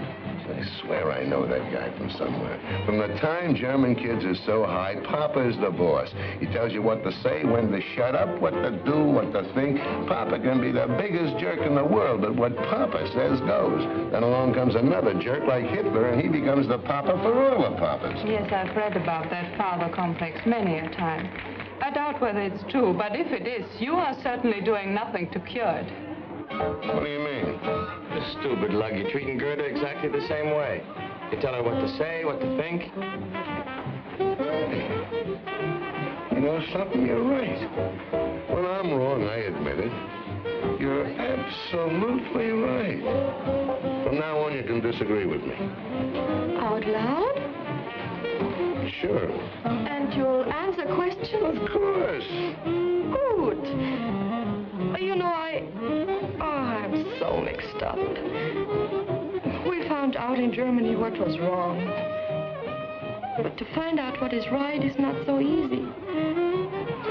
I swear I know that guy from somewhere. From the time German kids are so high, Papa is the boss. He tells you what to say, when to shut up, what to do, what to think. Papa can be the biggest jerk in the world, but what Papa says goes. Then along comes another jerk like Hitler, and he becomes the Papa for all the Papas. Yes, I've read about that father complex many a time. I doubt whether it's true, but if it is, you are certainly doing nothing to cure it. What do you mean? This stupid lug, you're treating Gerda exactly the same way. You tell her what to say, what to think. You know something? You're right. When I'm wrong, I admit it. You're absolutely right. From now on, you can disagree with me. Out loud? Sure. And you'll answer questions? Of course. Good. You know, I'm so mixed up. We found out in Germany what was wrong. But to find out what is right is not so easy.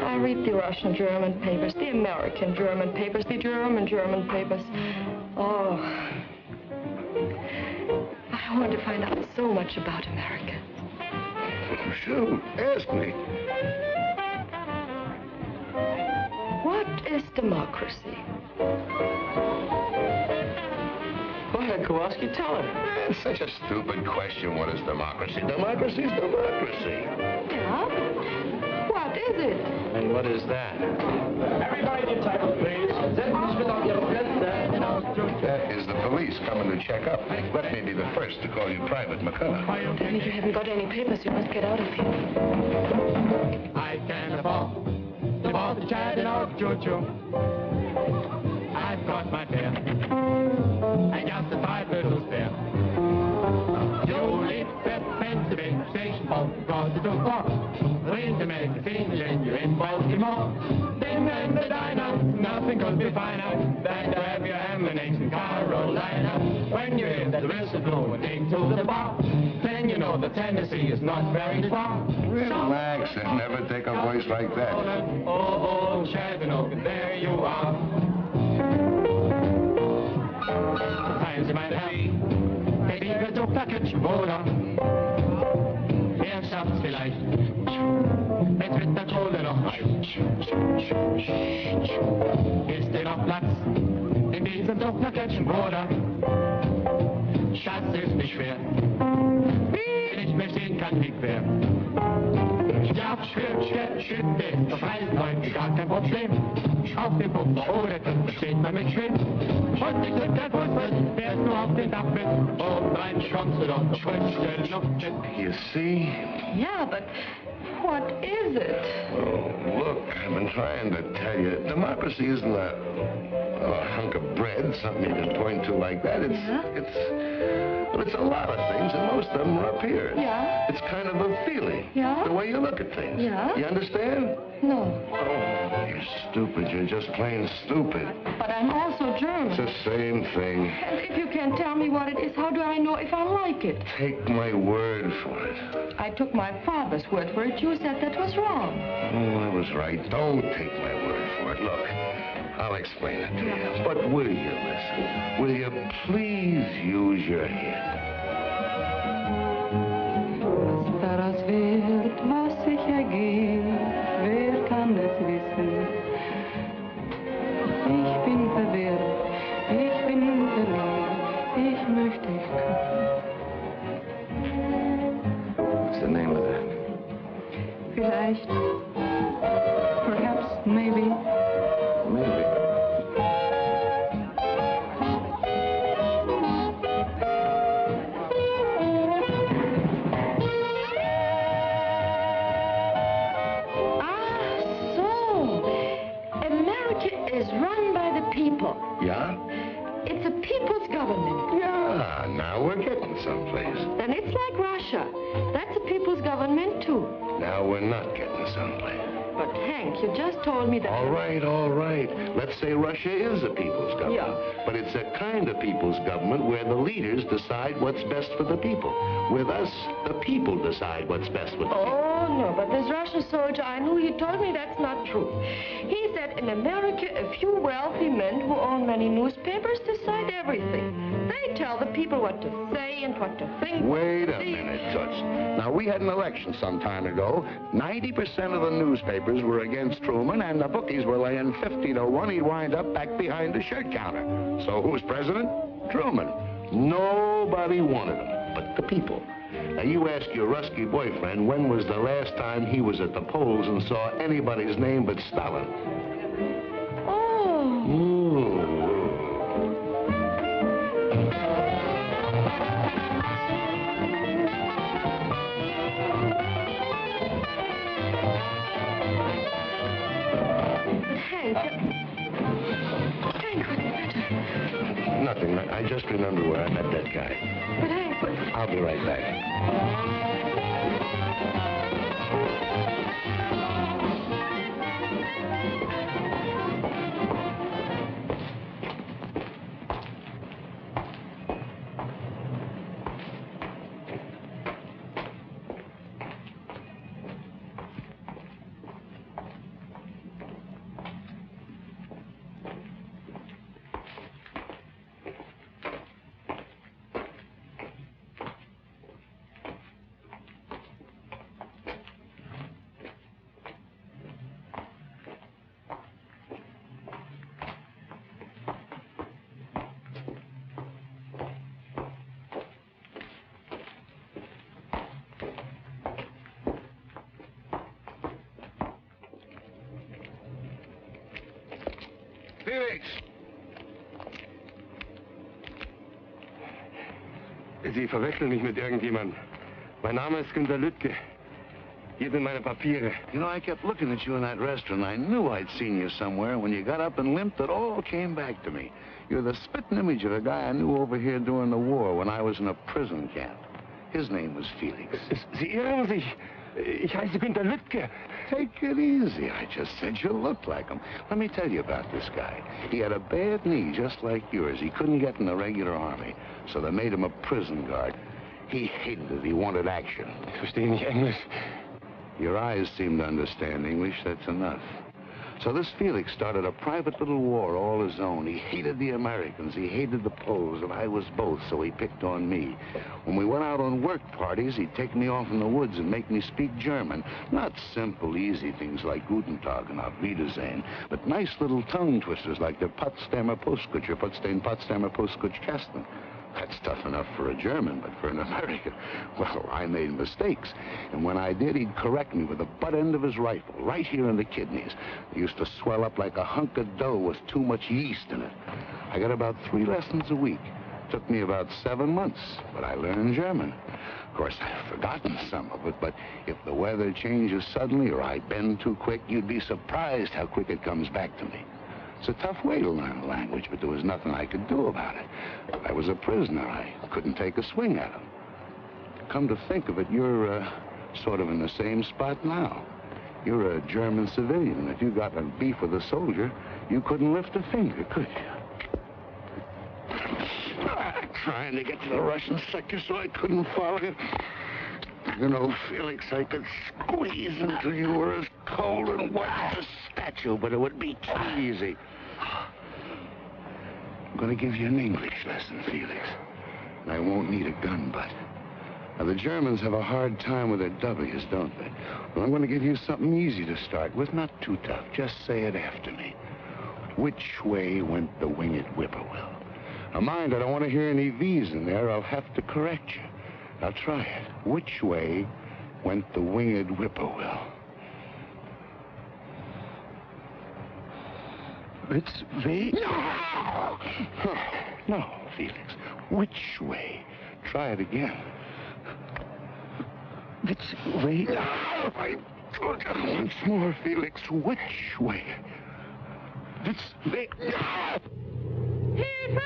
I read the Russian-German papers, the American-German papers, the German-German papers. Oh, I want to find out so much about America. Shoot, ask me. What is democracy? Go ahead, Kowalski, tell her. That's such a stupid question. What is democracy? Democracy is democracy. Yeah? What is it? And what is that? Everybody get title, please. That is the police coming to check up. Let me be the first to call you Private MacCullough. Tell me you haven't got any papers. You must get out of here. I can afford the chatting of choo-choo. I've got my fare. I got the 5 little spare. You leave the Pennsylvania station boat across the door. When to make a scene, then you're in Baltimore. Then at the diner, nothing could be finer than to have your lemonade in Carolina. When you hear the whistle blow and take to the bar, then you know that Tennessee is not very far. Relax and never take a voice like that. Oh, Chattanooga, there you are. Times you might have, maybe you could do package Wohler. Herrschaft vielleicht, es wird der Kohle noch rein. Ist dir noch Platz in diesem Package Wohler? Schatz ist nicht schwer, wie ich mir stehen kann, wie quer. Ja, schön, auf allen Leuten gar kein Problem. Auf dem Pumper oder dann steht man mit schön. Und ich drück der Fußball, fährst nur auf den Dach mit. Und rein schwammst du doch noch frisch Luft mit. You see? Yeah, but what is it? Oh, look, I've been trying to tell you. Democracy isn't a hunk of bread, something you can point to like that. It's a lot of things, and most of them are up here. Yeah? It's kind of a feeling. Yeah? The way you look at things. Yeah? You understand? No. Oh, you're stupid. You're just plain stupid. But I'm also German. It's the same thing. And if you can't tell me what it is, how do I know if I like it? Take my word for it. I took my father's word for it. You said that was wrong. Oh, I was right. Don't take my word for it. Look, I'll explain it to you. But will you listen? Will you please use your head? Was daraus wird, was sich ergeht, wer kann es wissen? Ich bin verwirrt, ich bin verloren, ich möchte dich küssen. What's the name of that? Vielleicht, perhaps, maybe. Maybe. Is run by the people. Yeah? It's a people's government. Yeah. Ah, now we're getting someplace. Then it's like Russia. That's a people's government, too. Now we're not getting someplace. But, Hank, you just told me that... All right, all right. Let's say Russia is a people's government. Yeah. But it's a kind of people's government where the leaders decide what's best for the people. With us, the people decide what's best for the people. Oh, no, but this Russian soldier I knew, he told me that's not true. He said in America, a few wealthy men who own many newspapers decide everything. They tell the people what to say and what to think. Wait a minute, Toots. Now, we had an election some time ago. 90% of the newspapers were against Truman, and the bookies were laying 50-1. He'd wind up back behind the shirt counter. So who's president? Truman. Nobody wanted him but the people. Now, you ask your Rusky boyfriend when was the last time he was at the polls and saw anybody's name but Stalin. Oh. Ooh. Nothing. I just remember where I met that guy. But Hank, I'll be right back. Felix! Sie verwechseln mich mit irgendjemandem. Mein Name ist Günter Lüttke. Hier sind meine Papiere. You know, I kept looking at you in that restaurant. I knew I'd seen you somewhere. When you got up and limped, it all came back to me. You're the spitting image of a guy I knew over here during the war when I was in a prison camp. His name was Felix. Sie irren sich. Ich heiße Günter Lüttke. Take it easy. I just said you looked like him. Let me tell you about this guy. He had a bad knee just like yours. He couldn't get in the regular army, so they made him a prison guard. He hated it. He wanted action. Ich verstehe nicht Englisch. Your eyes seem to understand English. That's enough. So this Felix started a private little war all his own. He hated the Americans. He hated the Poles, and I was both, so he picked on me. When we went out on work parties, he'd take me off in the woods and make me speak German. Not simple, easy things like Guten Tag and Auf Wiedersehen, but nice little tongue twisters like the Potsdamer Postkutsche, Potsdamer Postkutschkasten. That's tough enough for a German, but for an American, well, I made mistakes. And when I did, he'd correct me with the butt end of his rifle, right here in the kidneys. They used to swell up like a hunk of dough with too much yeast in it. I got about 3 lessons a week. Took me about 7 months, but I learned German. Of course, I've forgotten some of it, but if the weather changes suddenly or I bend too quick, you'd be surprised how quick it comes back to me. It's a tough way to learn a language, but there was nothing I could do about it. I was a prisoner. I couldn't take a swing at him. Come to think of it, you're sort of in the same spot now. You're a German civilian, and if you got in beef with a soldier, you couldn't lift a finger, could you? Trying to get to the Russian sector so I couldn't follow you. You know, Felix, I could squeeze until you were as cold and white as a statue, but it would be too easy. I'm going to give you an English lesson, Felix. And I won't need a gun butt. Now, the Germans have a hard time with their W's, don't they? Well, I'm going to give you something easy to start with, not too tough. Just say it after me. Which way went the winged whippoorwill? Now, mind, I don't want to hear any V's in there. I'll have to correct you. Now, try it. Which way went the winged whippoorwill? It's the... No! No, Felix. Which way? Try it again. It's the... No! Once more, Felix. Which way? It's the... Hilfe!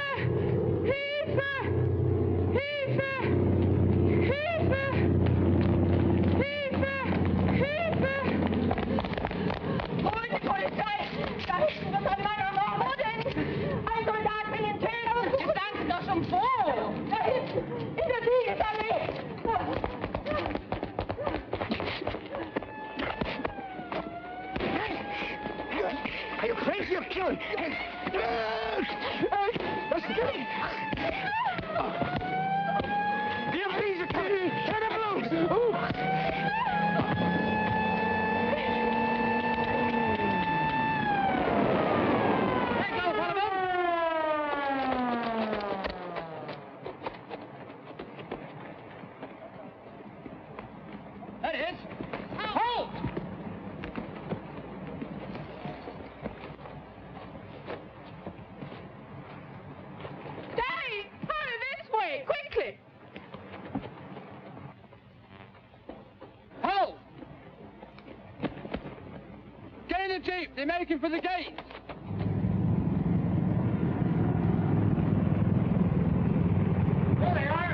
Hilfe! Are you crazy? You're killing me. The police are coming. Turn them loose. Let go, one of them. That is. Halt! Quickly! Hold! Get in the jeep. They're making for the gate. There they are.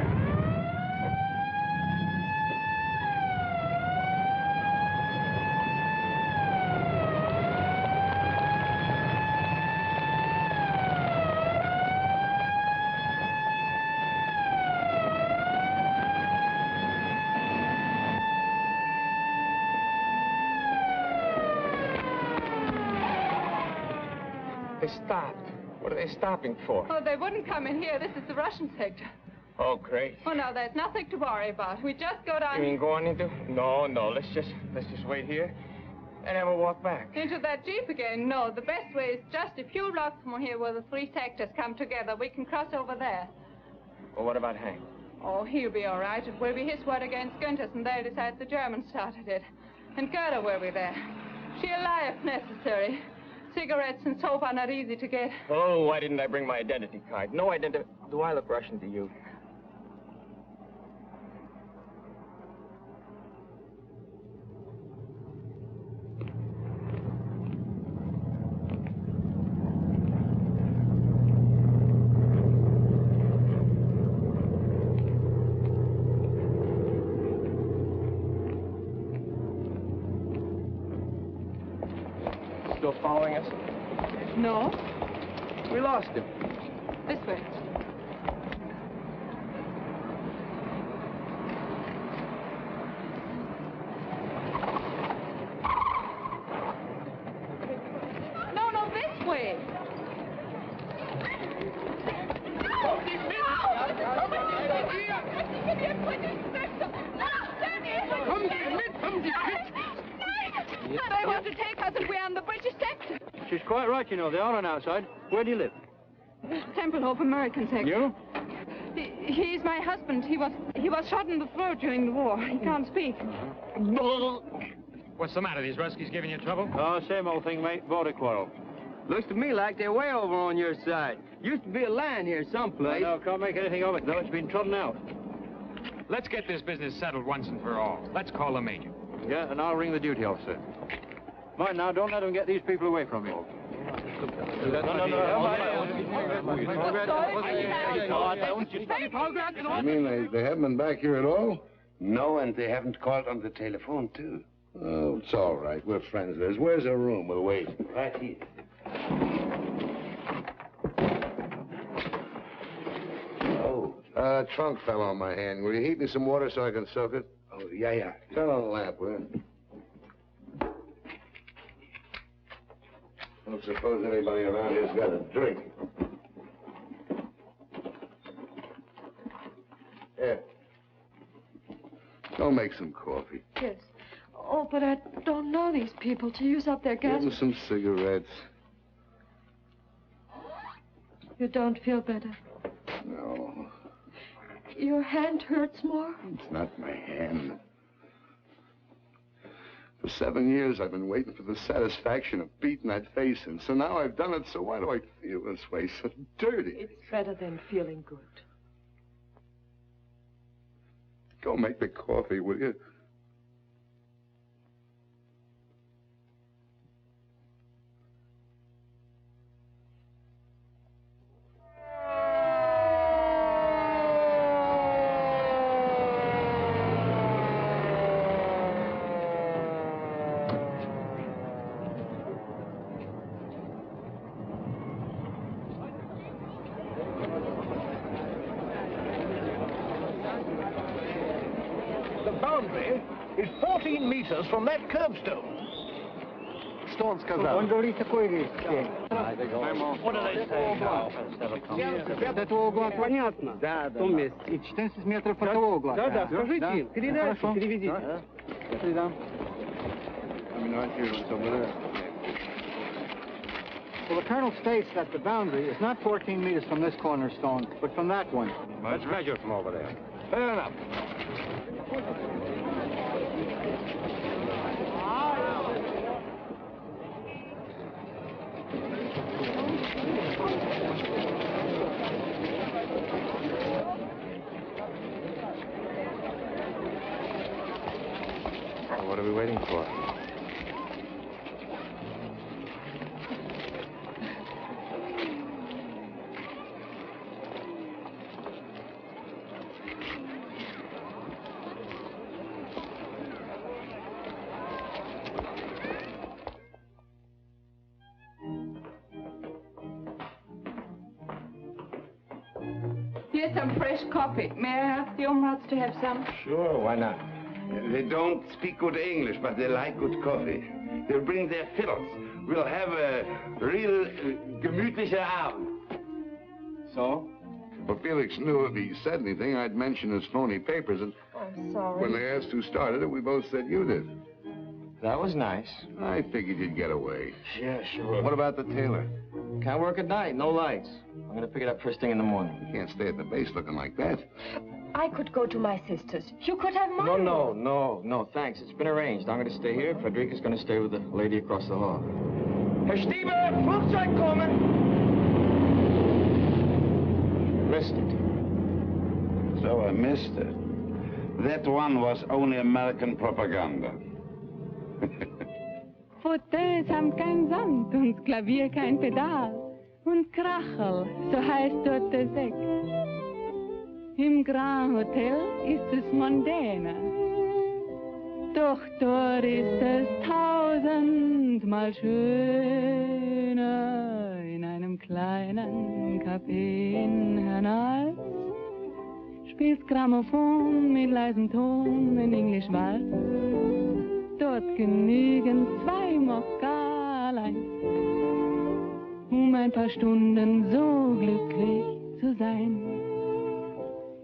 They stopped. What are they stopping for? Oh, they wouldn't come in here. This is the Russian sector. Oh, great. Oh, no, there's nothing to worry about. We just go down... You mean going into... No, let's just wait here and then we'll walk back. Into that jeep again? No, the best way is just a few blocks from here where the three sectors come together. We can cross over there. Well, what about Hank? Oh, he'll be all right. It will be his word against Günther's, and they'll decide the Germans started it. And Gerda will be there. She'll lie if necessary. Cigarettes and soap are not easy to get. Oh, why didn't I bring my identity card? No identity. Do I look Russian to you? Still following us? No. We lost him. This way. No, this way. They want to take us if we're on the British sector. She's quite right, you know. They are on our side. Where do you live? Templehof, American sector. You? He's my husband. He was shot in the throat during the war. He can't speak. What's the matter? These Ruskies giving you trouble? Oh, same old thing, mate. Border quarrel. Looks to me like they're way over on your side. Used to be a line here someplace. No, can't make anything of it. No, it's been trodden out. Let's get this business settled once and for all. Let's call the major. Yeah, and I'll ring the duty officer. Mind now, don't let them get these people away from you. You mean they haven't been back here at all? No, and they haven't called on the telephone, too. Oh, it's all right. We're friends, Liz. Where's the room? We'll wait. Right here. Oh. Trunk fell on my hand. Will you heat me some water so I can soak it? Oh, yeah. Turn on the lamp, will you? Don't suppose anybody around here's got a drink. Here. Go make some coffee. Yes. Oh, but I don't know these people to use up their gas. Give them some cigarettes. You don't feel better. No. Your hand hurts more? It's not my hand. For 7 years, I've been waiting for the satisfaction of beating that face in. So now I've done it, so why do I feel this way? So dirty. It's better than feeling good. Go make the coffee, will you? boundary is 14 meters from that curbstone. Что он сказал? Он говорит такой вещь. Вот это этого угла понятно. Да, да. В том месте. И 14 метров от того угла. Да, да, скажите им, передайте, переведите. Я передам. Well, the colonel states that the boundary is not 14 meters from this cornerstone, but from that one. Let's measure from over there. Fair enough. Well, what are we waiting for? Here's some fresh coffee. May I ask the Omrats to have some? Sure, why not? They don't speak good English, but they like good coffee. They'll bring their fiddles. We'll have a real gemütlicher Abend. So? Well, Felix knew if he said anything, I'd mention his phony papers, and I'm sorry. when they asked who started it, we both said you did. That was nice. I figured you'd get away. Yeah, sure. What about the tailor? Can't work at night, no lights. I'm gonna pick it up first thing in the morning. You can't stay at the base looking like that. I could go to my sister's. You could have mine. No, thanks. It's been arranged. I'm gonna stay here. Frederica's gonna stay with the lady across the hall. Herr Stieber, Flugzeug kommen! Missed it. So I missed it. That one was only American propaganda. Fauteuils haben kein Sand und Klavier kein Pedal. Und Krachel, so heißt dort der Sekt. Im Grand Hotel ist es mondäner. Doch dort ist es tausendmal schöner. In einem kleinen Café in Hernals spielt Grammophon mit leisem Ton in Englisch Walz. Dort genügen 2 Moskalein, ein paar Stunden so glücklich zu sein.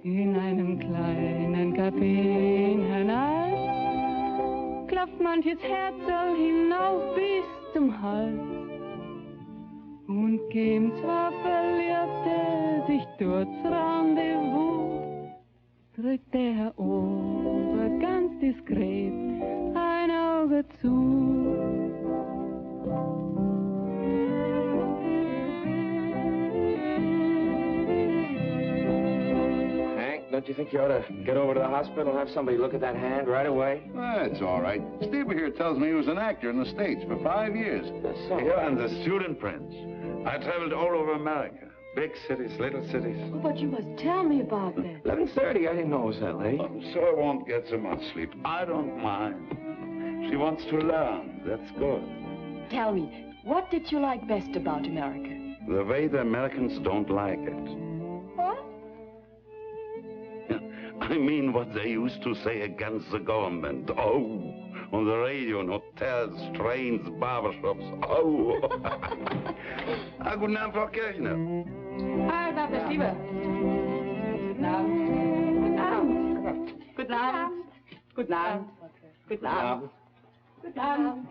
In einem kleinen Café in Hernals klopft manches Herzl hinauf bis zum Hals. Und geben zwar Verliebte sich dort's Rendezvous, drückt der Herr Ober ganz diskret ein Auge zu. Don't you think you ought to get over to the hospital and have somebody look at that hand right away? That's all right. Steve here tells me he was an actor in the States for 5 years. Here I'm the student prince. I traveled all over America. Big cities, little cities. Oh, but you must tell me about that. 11:30, I didn't know it was that late. So I won't get so much sleep. I don't mind. She wants to learn. That's good. Tell me, what did you like best about America? The way the Americans don't like it. What? I mean what they used to say against the government. Oh, on the radio, in hotels, trains, barbershops. Oh. Guten Abend, Frau Kirchner. Hi, Dr. Stieber. Guten Abend. Guten Abend. Guten Abend. Guten Abend. Guten Abend.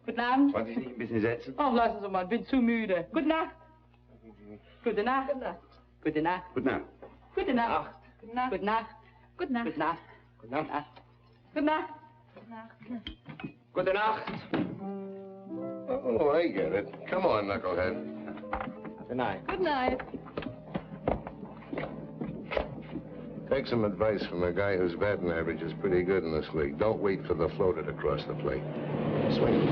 Guten Abend. Wollen Sie sich ein bisschen setzen? Oh, lassen Sie mal, ich bin zu müde. Gute Nacht. Gute Nacht. Gute Nacht. Gute Nacht. Gute Nacht. Gute Nacht. Gute Nacht. Gute Nacht. Gute Nacht. Gute Nacht. Gute Nacht. Gute Nacht. Oh, I get it. Come on, knucklehead. Good night. Good night. Take some advice from a guy whose batting average is pretty good in this league. Don't wait for the floater to cross the plate. Swing.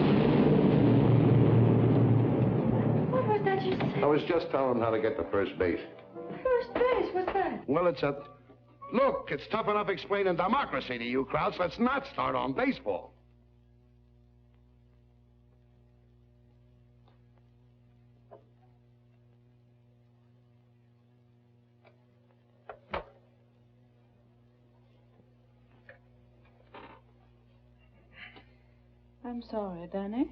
What was that you said? I was just telling him how to get to first base. First base, what's that? Well, it's a... Look, it's tough enough explaining democracy to you, Krauts. Let's not start on baseball. I'm sorry, Danny.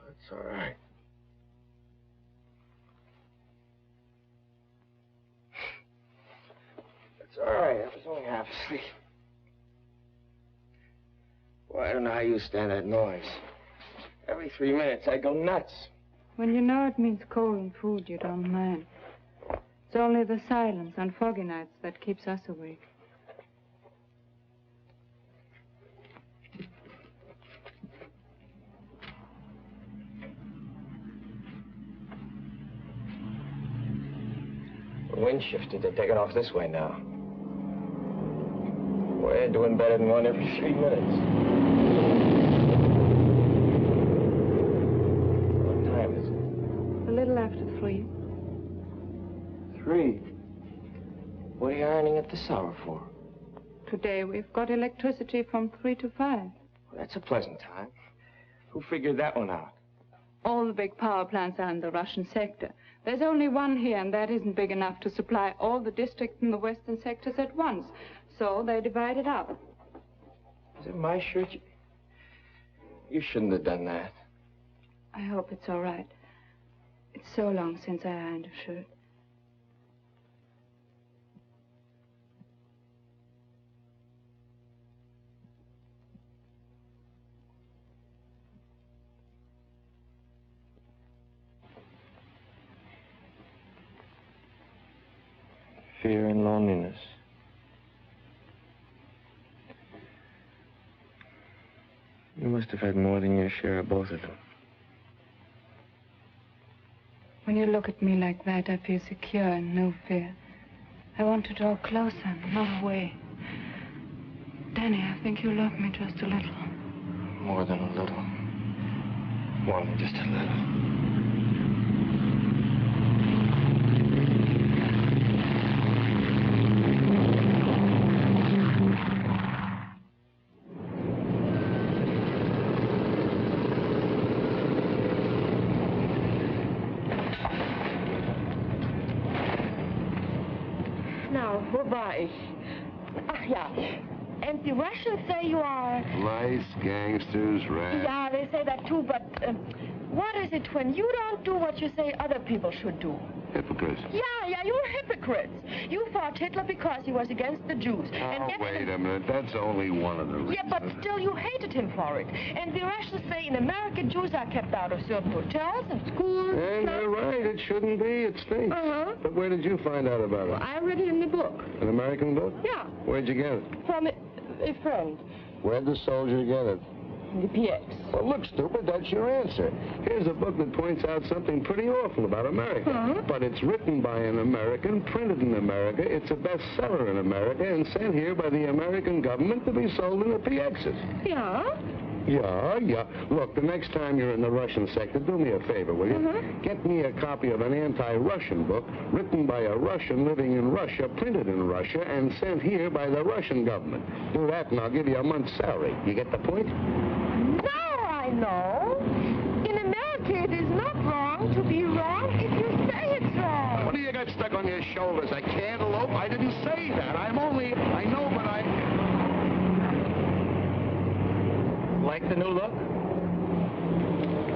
It's all right. It's all right. I was only half asleep. Well, I don't know how you stand that noise. Every 3 minutes, I go nuts. When you know it means cold and food, you don't mind. It's only the silence on foggy nights that keeps us awake. The wind shifted. They're taking off this way now. We're doing better than one every 3 minutes. What time is it? A little after 3. 3? What are you ironing at this hour for? Today we've got electricity from 3 to 5. Well, that's a pleasant time. Who figured that one out? All the big power plants are in the Russian sector. There's only one here, and that isn't big enough to supply all the districts in the western sectors at once. So they divide it up. Is it my shirt? You shouldn't have done that. I hope it's all right. It's so long since I ironed a shirt. Fear and loneliness. You must have had more than your share of both of them. When you look at me like that, I feel secure and no fear. I want to draw closer, not away. Danny, I think you love me just a little. More than a little. More than just a little. Ach ja. And the Russians say you are... Lice, gangsters, rats. Yeah, they say that too, but what is it when you don't do what you say other people should do? Hypocrites. Yeah, you're hypocrites. You fought Hitler because he was against the Jews. Oh, wait a minute. That's only one of the reasons. Yeah, but still you hated him for it. And the Russians say in America, Jews are kept out of certain hotels and schools. And they're right. It shouldn't be. It stinks. But where did you find out about it? Well, I read it in the book. An American book? Yeah. Where'd you get it? From a friend. Where'd the soldier get it? The PX. Well, look, stupid, that's your answer. Here's a book that points out something pretty awful about America. But it's written by an American, printed in America, it's a bestseller in America, and sent here by the American government to be sold in the PXs. Yeah? Yeah. Look, the next time you're in the Russian sector, do me a favor, will you? Get me a copy of an anti-Russian book written by a Russian living in Russia, printed in Russia, and sent here by the Russian government. Do that, and I'll give you a month's salary. You get the point? Now I know. In America, it is not wrong to be wrong if you say it's wrong. What do you got stuck on your shoulders? A cantaloupe? I didn't say that. I know, but I... Like the new look?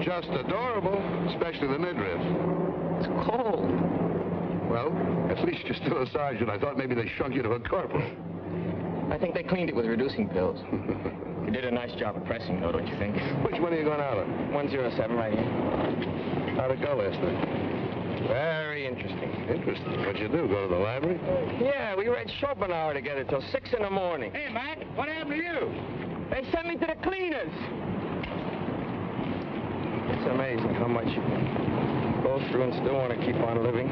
Just adorable, especially the midriff. It's cold. Well, at least you're still a sergeant. I thought maybe they shrunk you to a corporal. I think they cleaned it with reducing pills. You did a nice job of pressing, though, don't you think? Which one are you going out on? 107 right here. How'd it go last night? Very interesting. Interesting. What'd you do, go to the library? Yeah, we read Schopenhauer together till 6 in the morning. Hey, Mac, what happened to you? They sent me to the cleaners. It's amazing how much you can go through and still want to keep on living.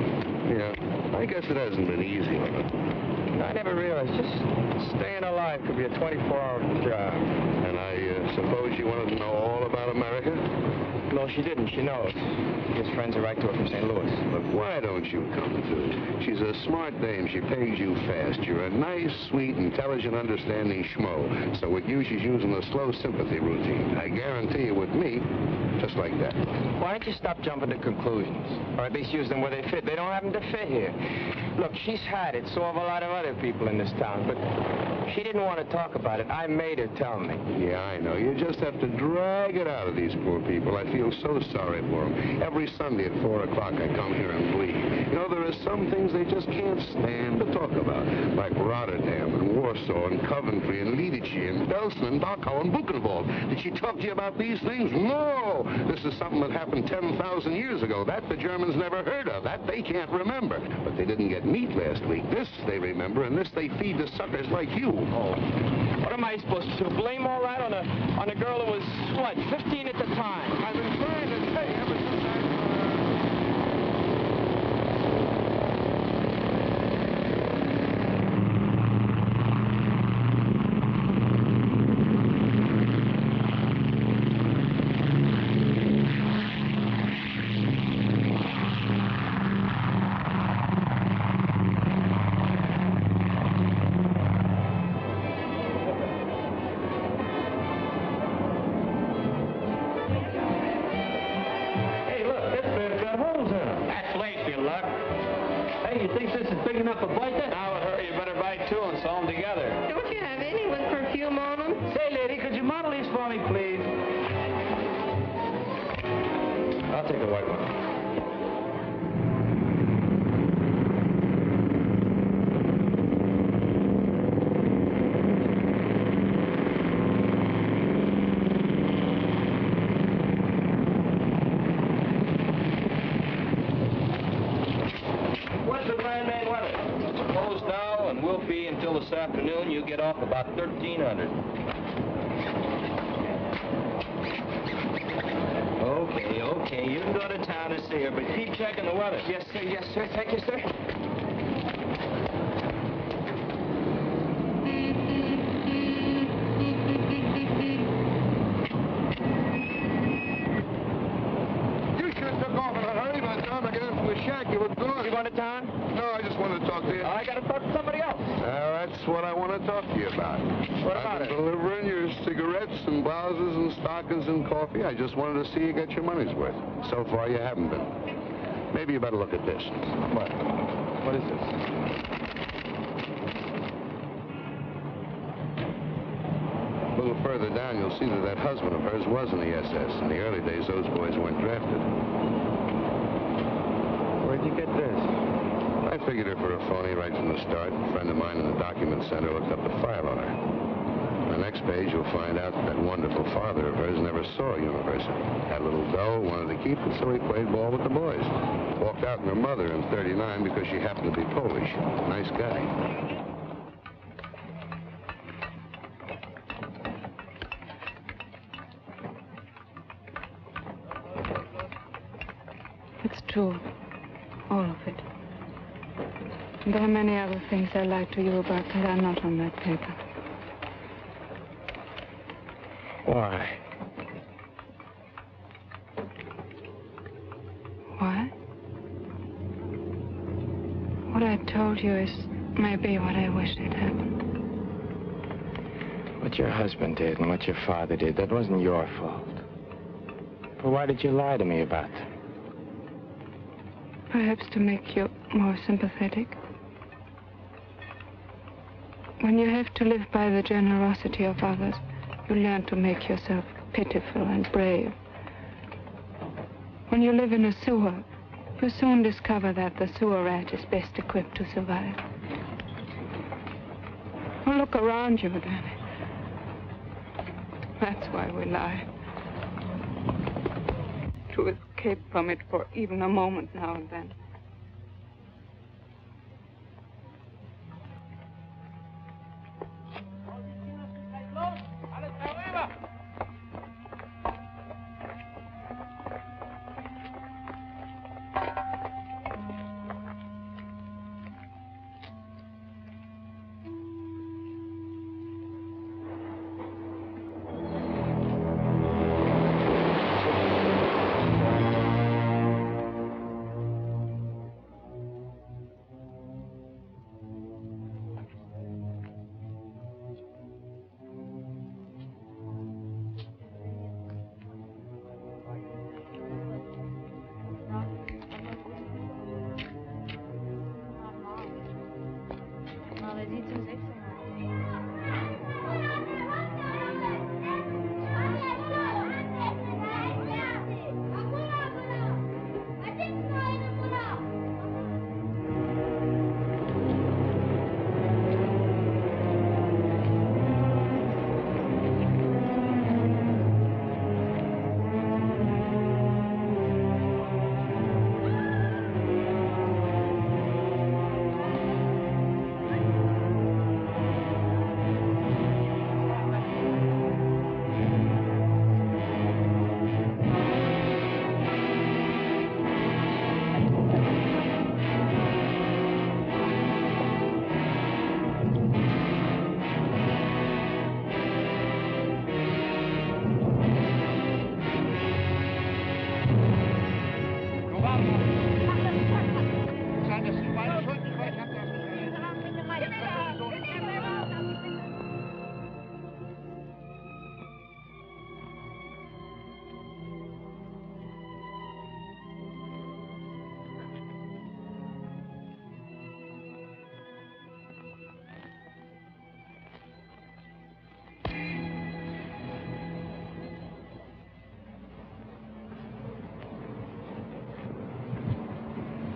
Yeah, I guess it hasn't been easy on it. I never realized just staying alive could be a 24-hour job. And I suppose you wanted to know all about America? No, she didn't. She knows. His friends are right to her from St. Louis. Look, why don't you come to? She's a smart dame. She pays you fast. You're a nice, sweet, intelligent, understanding schmo. So with you, she's using the slow sympathy routine. I guarantee you with me, just like that. Why don't you stop jumping to conclusions? Or at least use them where they fit. They don't happen to fit here. Look, she's had it. So have a lot of other people in this town. But She didn't want to talk about it. I made her tell me. Yeah, I know. You just have to drag it out of these poor people. I feel so sorry for them. Every Sunday at 4 o'clock, I come here and bleed. You know, there are some things they just can't stand to talk about, like Rotterdam and Warsaw and Coventry and Lidice and Belsen and Dachau and Buchenwald. Did she talk to you about these things? No! This is something that happened 10,000 years ago. That the Germans never heard of. That they can't remember. But they didn't get meat last week. This they remember, and this they feed to suckers like you. Oh. What am I supposed to blame all that on a girl who was, what, 15 at the time? I've been trying to tell you ever since this afternoon, you get off about 1,300. Okay, you can go to town and see her, but keep checking the weather. Yes, sir, thank you, sir. You should have took off in a hurry. By the time I got into the shack, you were gone. You going to town? No, I just wanted to talk to you. I got to talk to somebody else. That's what I want to talk to you about. What about I've it? been delivering your cigarettes and blouses and stockings and coffee. I just wanted to see you get your money's worth. So far, you haven't been. Maybe you better look at this. What? What is this? A little further down, you'll see that husband of hers was in the SS. In the early days, those boys weren't drafted. Where'd you get this? I figured her for a phony right from the start. A friend of mine in the document center looked up the file on her. On the next page, you'll find out that wonderful father of hers never saw a university. Had a little dough, wanted to keep it, so he played ball with the boys. Walked out on her mother in '39 because she happened to be Polish. Nice guy. It's true. All of it. And there are many other things I lied to you about that are not on that paper. Why? Why? What I told you is maybe what I wish had happened. What your husband did and what your father did, that wasn't your fault. But why did you lie to me about them? Perhaps to make you more sympathetic. When you have to live by the generosity of others, you learn to make yourself pitiful and brave. When you live in a sewer, you soon discover that the sewer rat is best equipped to survive. Well, look around you, Danny. That's why we lie. To escape from it for even a moment now and then.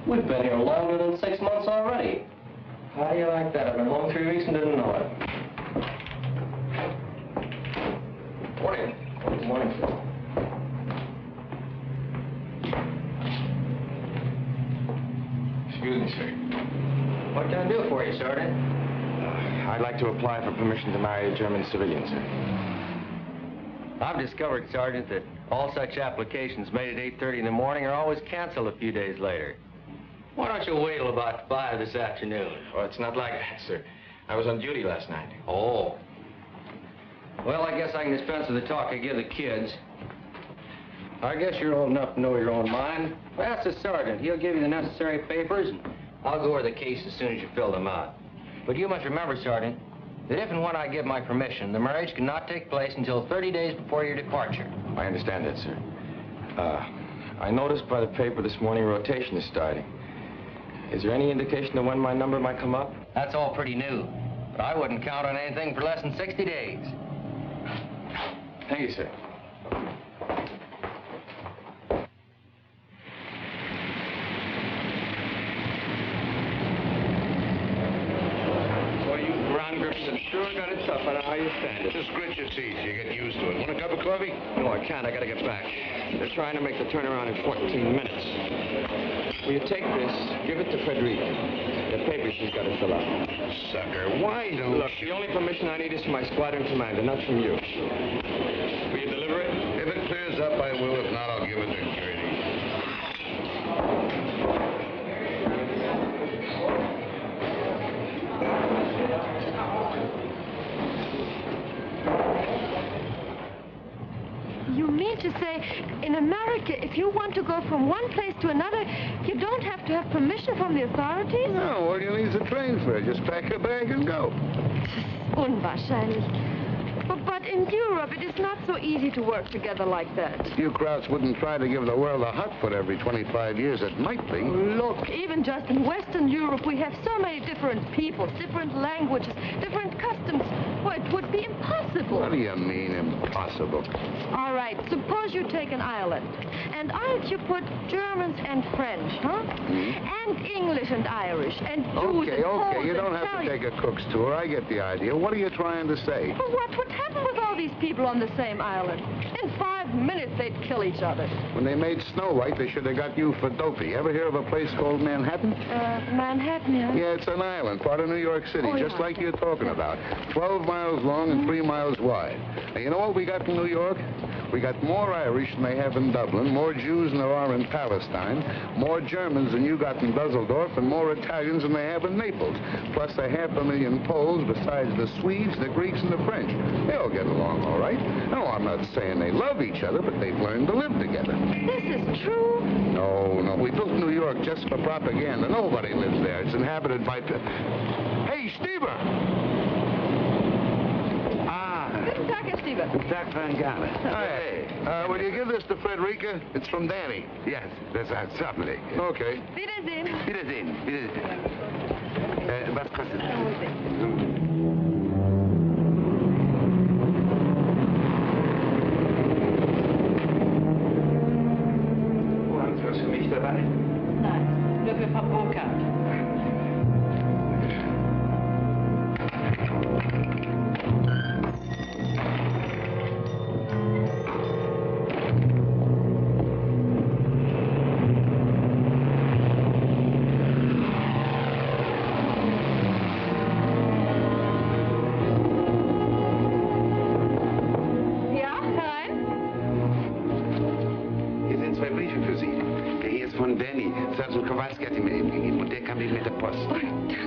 We've been here longer than 6 months already. How do you like that? I've been home 3 weeks and didn't know it. Morning. Good morning, sir. Excuse me, sir. What can I do for you, Sergeant? I'd like to apply for permission to marry a German civilian, sir. I've discovered, Sergeant, that all such applications made at 8:30 in the morning are always canceled a few days later. Why don't you wait till about 5 this afternoon? Well, it's not like that, sir. I was on duty last night. Oh. Well, I guess I can dispense with the talk I give the kids. I guess you're old enough to know your own mind. Ask the sergeant. He'll give you the necessary papers, and I'll go over the case as soon as you fill them out. But you must remember, Sergeant, that if and when I give my permission, the marriage cannot take place until 30 days before your departure. I understand that, sir. I noticed by the paper this morning rotation is starting. Is there any indication of when my number might come up? That's all pretty new, but I wouldn't count on anything for less than 60 days. Thank you, sir. I've sure got it tough. I know how you stand it. Just grit your teeth. You get used to it. Want a cup of coffee? No, I can't. I gotta get back. They're trying to make the turnaround in 14 minutes. Will you take this, give it to Frederica. The papers she's got to fill out. Sucker, why don't Look, the only permission I need is from my squadron commander, not from you. Will you deliver it? If it clears up, I will. If not, I'll give it to Gertie. You mean to say, in America, if you want to go from one place to another, you don't have to have permission from the authorities? No, all you need is a train fare. Just pack a bag and go. Unwahrscheinlich. But in Europe, it is not so easy to work together like that. You Krauts wouldn't try to give the world a hot foot every 25 years. It might be. Look, even just in Western Europe, we have so many different people, different languages, different customs. Well, it would be impossible. What do you mean, impossible? All right, suppose you take an island. And aren't you put Germans and French, huh? And English and Irish and Jews and Poles Okay, you don't and have to take a cook's tour. I get the idea. What are you trying to say? Well, what would happen with all these people on the same island? In 5 minutes, they'd kill each other. When they made Snow White, they should have got you for dopey. Ever hear of a place called Manhattan? Manhattan, yeah? Yeah, it's an island, part of New York City, just like you're talking about. 12 miles long and 3 miles wide. Now, you know what we got in New York? We got more Irish than they have in Dublin, more Jews than there are in Palestine, more Germans than you got in Dusseldorf, and more Italians than they have in Naples. Plus 500,000 Poles besides the Swedes, the Greeks, and the French. They all get along all right. No, I'm not saying they love each other, but they've learned to live together. This is true? No. We built New York just for propaganda. Nobody lives there. It's inhabited by... Hey, Stever! Guten Tag, Herr Stever. Guten Tag, Van Gale. Hey, will you give this to Frederica? It's from Danny. Yes, that's certainly. Okay. Wiedersehen. Wiedersehen. Was kostet das? Haben Sie was für mich dabei? Nein, nur für Frau Blockade. Von Danny. Sergeant Kowalski hat ihn mir eben gegeben und der kam eben mit der Post. Oh, danke.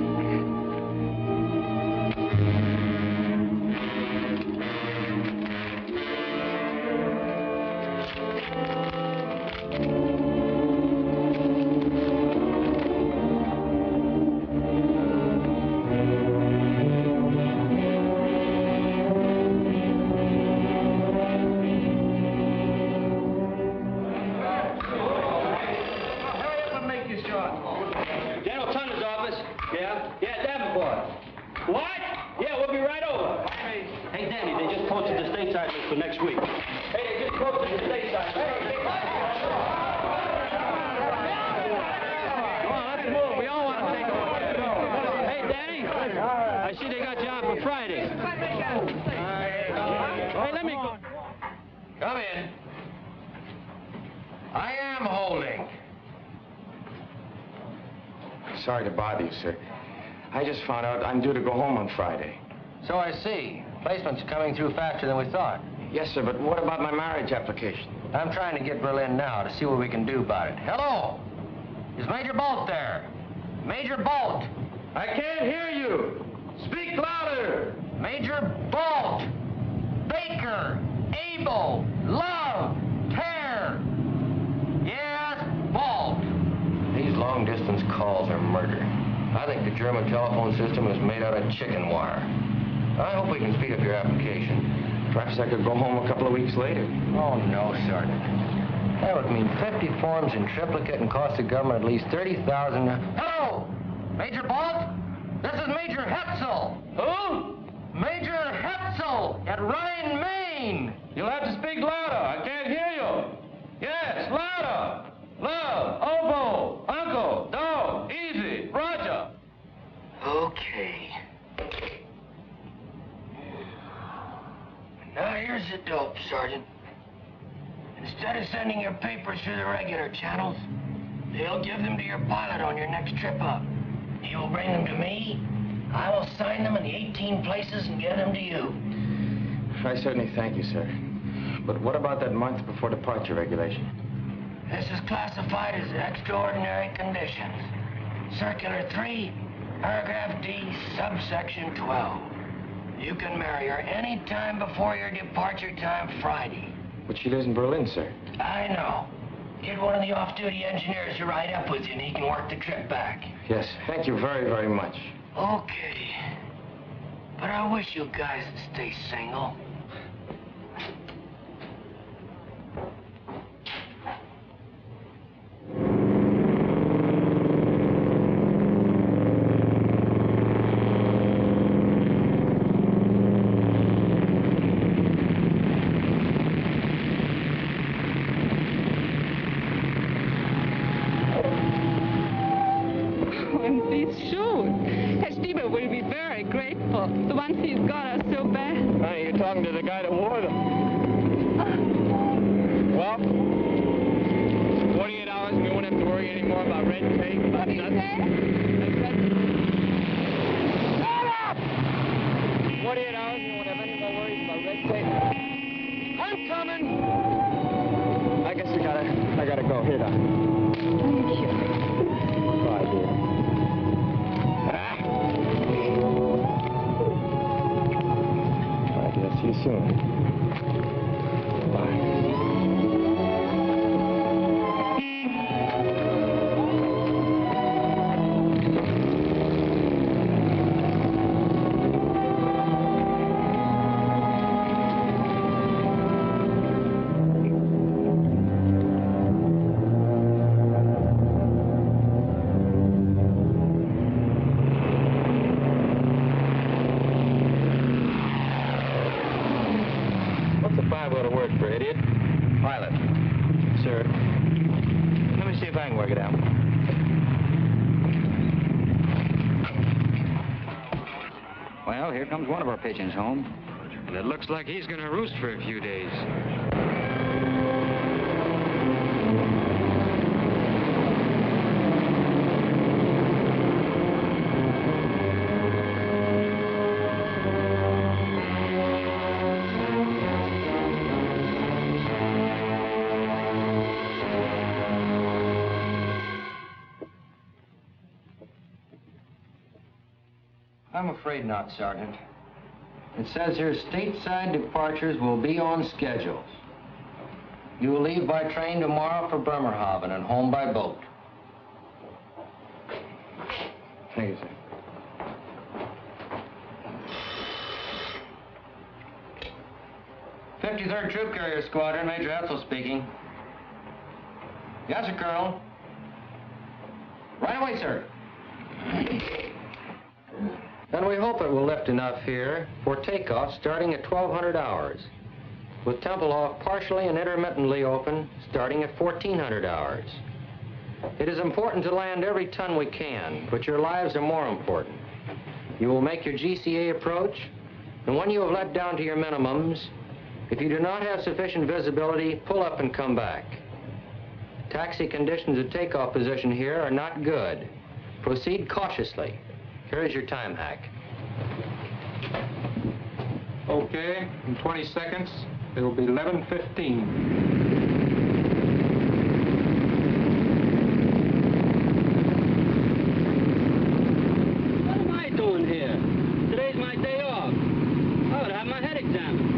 in. I am holding. Sorry to bother you, sir. I just found out I'm due to go home on Friday. So I see. Placement's coming through faster than we thought. Yes, sir, but what about my marriage application? I'm trying to get Berlin now to see what we can do about it. Hello? Is Major Bolt there? Major Bolt! I can't hear you. Speak louder. Major Bolt! Baker! Abel! Love! Tear! Yes, Bolt! These long-distance calls are murder. I think the German telephone system is made out of chicken wire. I hope we can speed up your application. Perhaps I could go home a couple of weeks later. Oh, no, Sergeant. That would mean 50 forms in triplicate and cost the government at least $30,000. Hello! Major Bolt? This is Major Hetzel. Who? Major Hetzel at Rhine, Maine. You'll have to speak louder. I can't hear you. Yes, louder. Love, oboe, uncle, dog, easy, Roger. Okay. Now here's the dope, Sergeant. Instead of sending your papers through the regular channels, they'll give them to your pilot on your next trip up. He will bring them to me. I will sign them in the 18 places and get them to you. I certainly thank you, sir. But what about that month before departure regulation? This is classified as extraordinary conditions. Circular 3, paragraph D, subsection 12. You can marry her any time before your departure time Friday. But she lives in Berlin, sir. I know. Get one of the off-duty engineers to ride up with you and he can work the trip back. Yes, thank you very, very much. Okay. But I wish you guys would stay single. To the guy that wore them. Well, 48 hours and we won't have to worry anymore about red tape, about nothing. Shut up! 48 hours and we won't have any more worries about red tape. I'm coming! I guess I gotta go. Here, Doc. Thank you. Bye, dear. See you soon. Bye. Well, here comes one of our pigeons home. And it looks like he's going to roost for a few days. I'm afraid not, Sergeant. It says here stateside departures will be on schedule. You will leave by train tomorrow for Bremerhaven and home by boat. Thank you, sir. '53rd Troop Carrier Squadron, Major Hetzel speaking. Yes, sir, Colonel. Right away, sir. And we hope it will lift enough here for takeoff starting at 1200 hours, with Tempelhof partially and intermittently open starting at 1400 hours. It is important to land every ton we can, but your lives are more important. You will make your GCA approach, and when you have let down to your minimums, If you do not have sufficient visibility, pull up and come back. Taxi conditions at takeoff position here are not good. Proceed cautiously. Here is your time hack. Okay, in 20 seconds, it will be 11:15. What am I doing here? Today's my day off. I would have my head examined.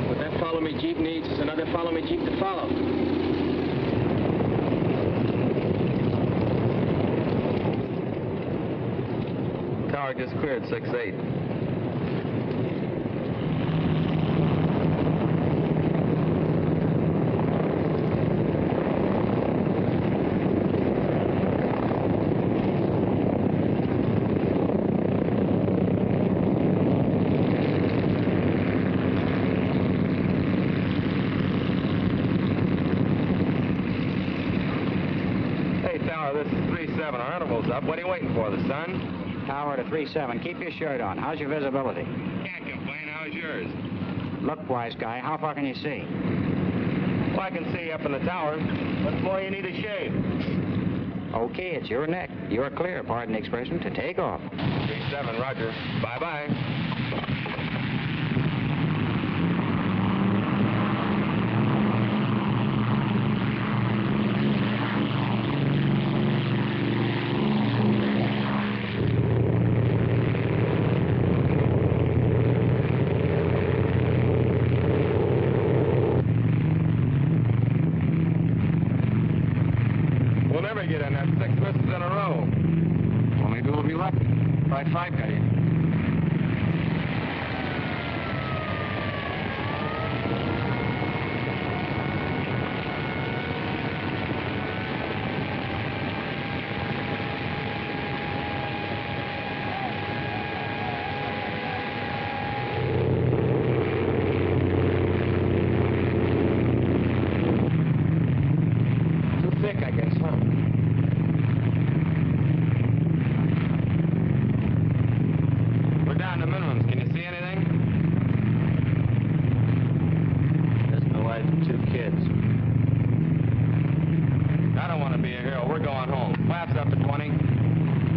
What that follow-me Jeep needs is another follow-me Jeep to follow. Tower just cleared 6-8. Hey, Tower, this is 3-7. Our interval's up. What are you waiting for, the sun? Tower to 3-7. Keep your shirt on. How's your visibility? Can't complain. How's yours? Look, wise guy, how far can you see? Well, I can see up in the tower. What more you need to shave? Okay, it's your neck. You're clear, pardon the expression, to take off. 3-7, roger. Bye-bye. Get in that 6 misses in a row. Well, maybe we'll be lucky. By 5 got in. Too thick, I guess, huh? The minimums. Can you see anything? There's no wife and 2 kids. I don't want to be a hero. We're going home. Flaps up to 20.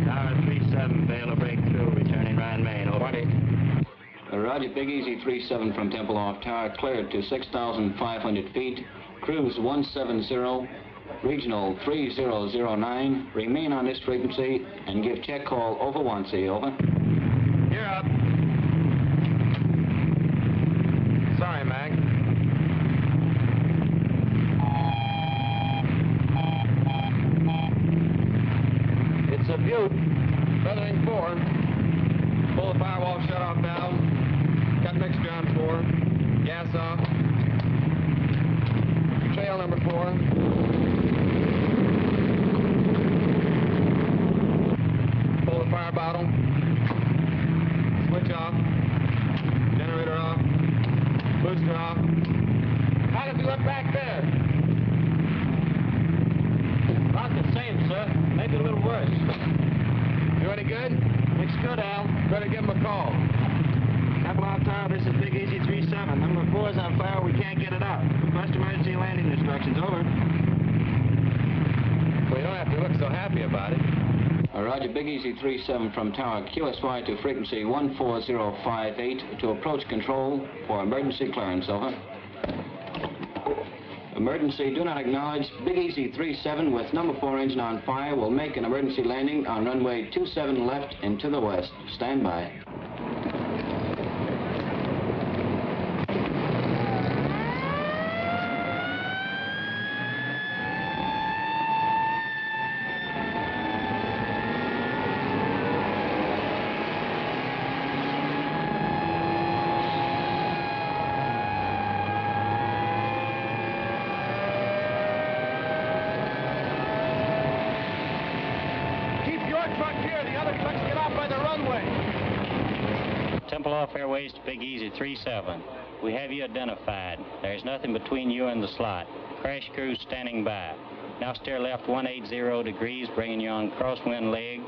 Tower 3-7, fail to break through, returning round main, over. 20. Roger, Big Easy 3-7 from Tempelhof Tower, cleared to 6,500 feet, cruise 170, regional 3009, remain on this frequency, and give check call over 1C, over. You're up. Sorry, Mac. It's a Butte. Feathering 4. Pull the firewall shut-off valve. Cut mixture on 4. Gas off. Trail number 4. Pull the fire bottle. Switch off. Generator off. Booster off. How did you look back there? About the same, sir. Maybe a little worse. You any good? Looks good, Al. Better give him a call. Tempelhof Tower, this is Big Easy 3-7. Number 4 is on fire. We can't get it out. Request emergency landing instructions. Over. Well, you don't have to look so happy about it. Roger, Big Easy 3-7 from Tower, QSY to frequency 14058 to approach control for emergency clearance, over. Emergency, do not acknowledge. Big Easy 3-7 with number 4 engine on fire will make an emergency landing on runway 27 left and to the west. Stand by. Tempelhof Airways to Big Easy 3-7. We have you identified. There's nothing between you and the slot. Crash crew standing by. Now steer left 180 degrees, bringing you on crosswind leg.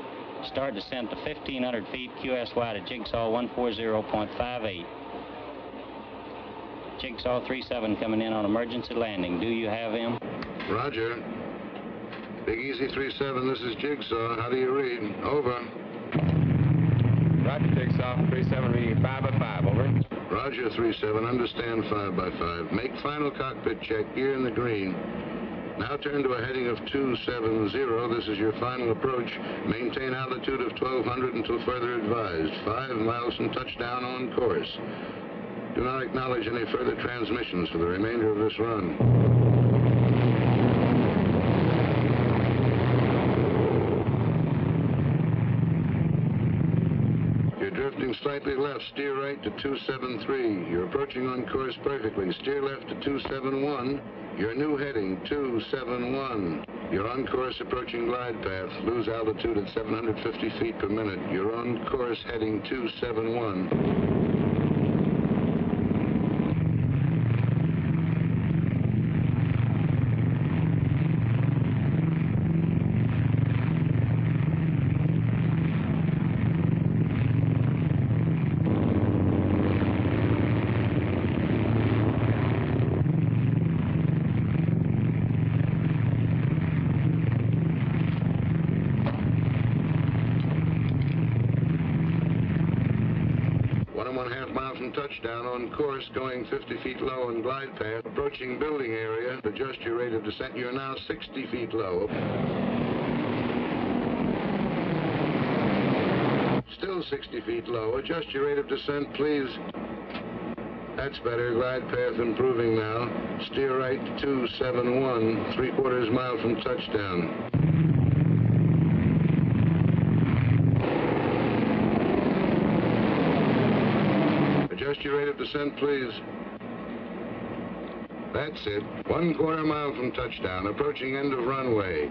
Start descent to 1,500 feet, QSY to Jigsaw 140.58. Jigsaw 37 coming in on emergency landing. Do you have him? Roger. Big Easy 37, this is Jigsaw. How do you read? Over. Roger, Jigsaw. 37 reading 5 by 5, over. Roger, 37, understand 5 by 5. Make final cockpit check, gear in the green. Now turn to a heading of 270. This is your final approach. Maintain altitude of 1,200 until further advised. 5 miles from touchdown on course. Do not acknowledge any further transmissions for the remainder of this run. You're drifting slightly left. Steer right to 273. You're approaching on course perfectly. Steer left to 271. Your new heading, 271. You're on course approaching glide path. Lose altitude at 750 feet per minute. You're on course heading 271. Touchdown on course, going 50 feet low on glide path. Approaching building area. Adjust your rate of descent. You're now 60 feet low. Still 60 feet low. Adjust your rate of descent, please. That's better. Glide path improving now. Steer right to 271, 3/4 mile from touchdown. Adjust your rate of descent, please. That's it. 1/4 mile from touchdown, approaching end of runway.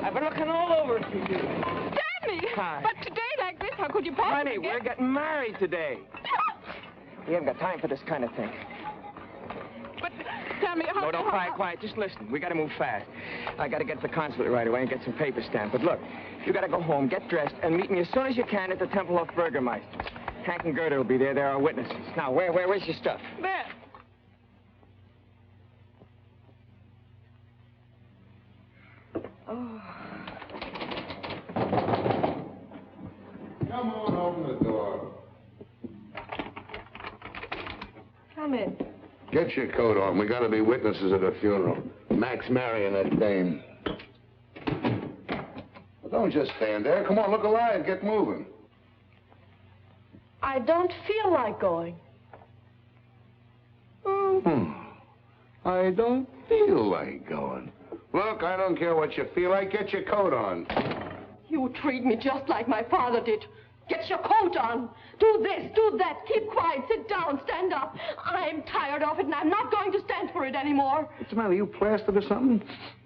I've been looking all over for you. Danny! Hi. But today like this, how could you possibly Honey, we're getting married today. We haven't got time for this kind of thing. But tell me how... No, don't quiet, quiet. Just listen. We got to move fast. I got to get to the consulate right away and get some paper stamped. But look, you got to go home, get dressed, and meet me as soon as you can at the Temple of Burgermeister. Hank and Gerda will be there. They're our witnesses. Now, where's your stuff? There. Oh. Come on, open the door. Come in. Get your coat on. We got to be witnesses at a funeral. Mac's marrying that dame. Well, don't just stand there. Come on, look alive. Get moving. I don't feel like going. I don't feel like going. Look, I don't care what you feel like. Get your coat on. You treat me just like my father did. Get your coat on. Do this, do that. Keep quiet. Sit down. Stand up. I'm tired of it, and I'm not going to stand for it anymore. What's the matter? You plastered or something?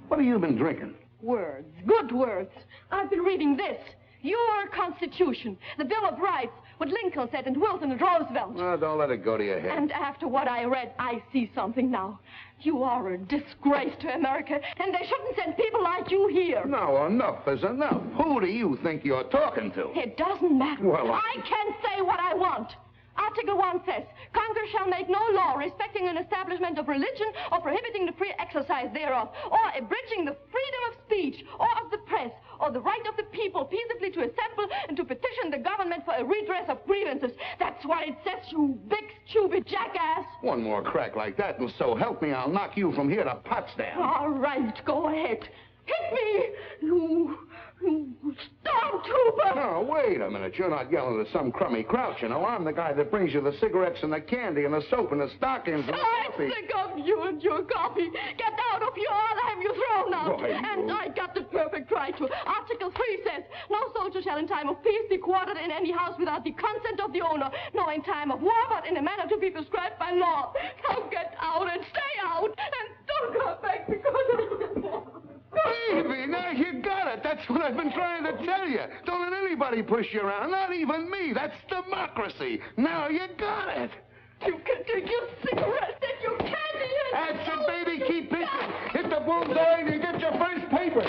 What have you been drinking? Words. Good words. I've been reading this. Your Constitution, the Bill of Rights, what Lincoln said and Wilson and Roosevelt. Well, don't let it go to your head. And after what I read, I see something now. You are a disgrace to America, and they shouldn't send people like you here. No, enough is enough. Who do you think you're talking to? It doesn't matter. Well, I can say what I want. Article 1 says, Congress shall make no law respecting an establishment of religion or prohibiting the free exercise thereof, or abridging the freedom of speech or of the press, or the right of the people peaceably to assemble and to petition the government for a redress of grievances. That's what it says, you big, stupid jackass. One more crack like that, and so help me, I'll knock you from here to Potsdam. All right, go ahead. Hit me, you stormtrooper! No, wait a minute. You're not yelling at some crummy crouch, you know. I'm the guy that brings you the cigarettes and the candy and the soap and the stockings and the coffee. I'm sick of you and your coffee. Get out of here, or I'll have you thrown out. And I got the perfect right to. Article 3 says, no soldier shall in time of peace be quartered in any house without the consent of the owner, nor in time of war, but in a manner to be prescribed by law. Now get out and stay out, and don't come back because of Baby, now you got it. That's what I've been trying to tell you. Don't let anybody push you around, not even me. That's democracy. Now you got it. You can take your cigarettes and your candy and... That's it, baby. Keep pitching. Hit the bullseye and you get your first paper.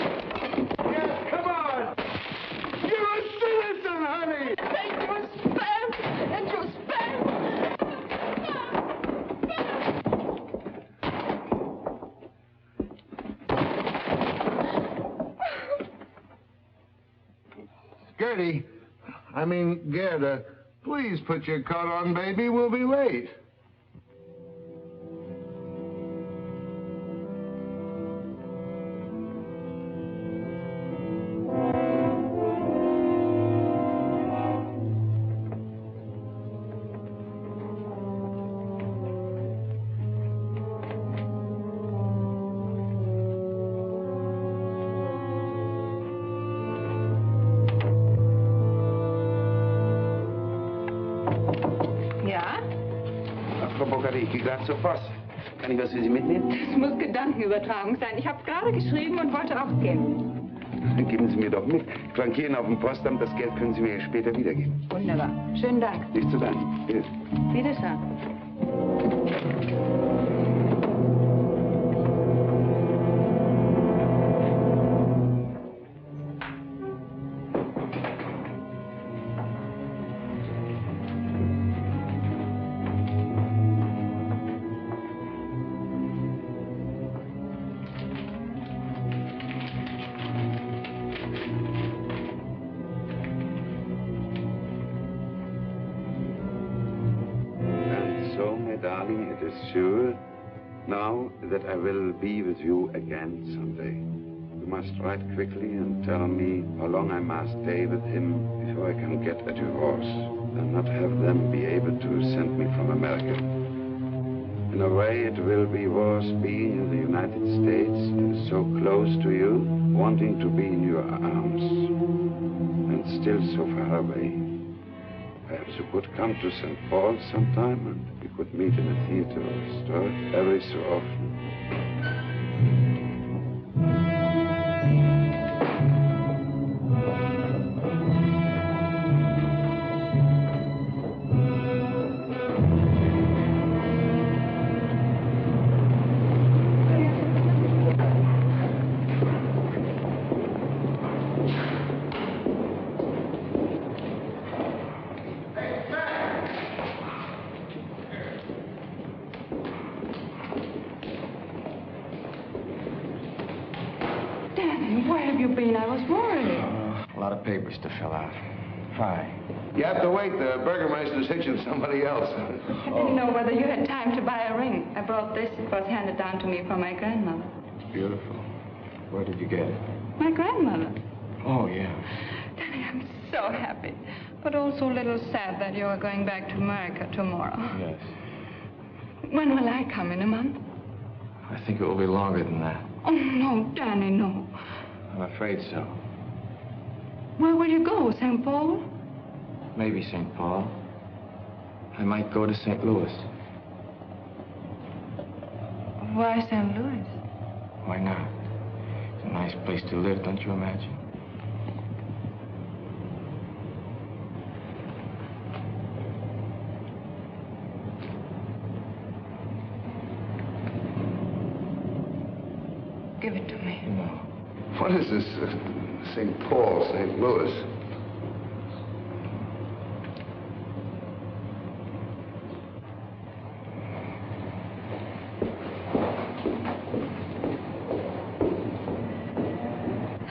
Yes, come on. You're a citizen, honey. Take your spam and your spam. Gerda, please put your coat on, baby. We'll be late. Gerade zur Post. Kann ich was für Sie mitnehmen? Das muss Gedankenübertragung sein. Ich habe gerade geschrieben und wollte rausgehen. Dann geben Sie mir doch mit. Flankieren auf dem Postamt, das Geld können Sie mir später wiedergeben. Wunderbar. Schönen Dank. Nicht zu danken. Bitte. Wiederschauen. Sure, now that I will be with you again someday. You must write quickly and tell me how long I must stay with him before I can get a divorce and not have them be able to send me from America. In a way, it will be worse being in the United States, so close to you, wanting to be in your arms, and still so far away. Perhaps you could come to St. Paul sometime and we could meet in a theater or store every so often. To fill out. Why? You have to wait. The burgermeister's hitching somebody else. I didn't know whether you had time to buy a ring. I brought this. It was handed down to me from my grandmother. It's beautiful. Where did you get it? My grandmother. Oh, yeah. Daddy, I'm so happy, but also a little sad that you are going back to America tomorrow. Yes. When will I come? In a month? I think it will be longer than that. Oh, no, Danny, no. I'm afraid so. Where will you go? St. Paul? Maybe St. Paul. I might go to St. Louis. Why St. Louis? Why not? It's a nice place to live, don't you imagine? Give it to me. What is this, St. Paul, St. Louis?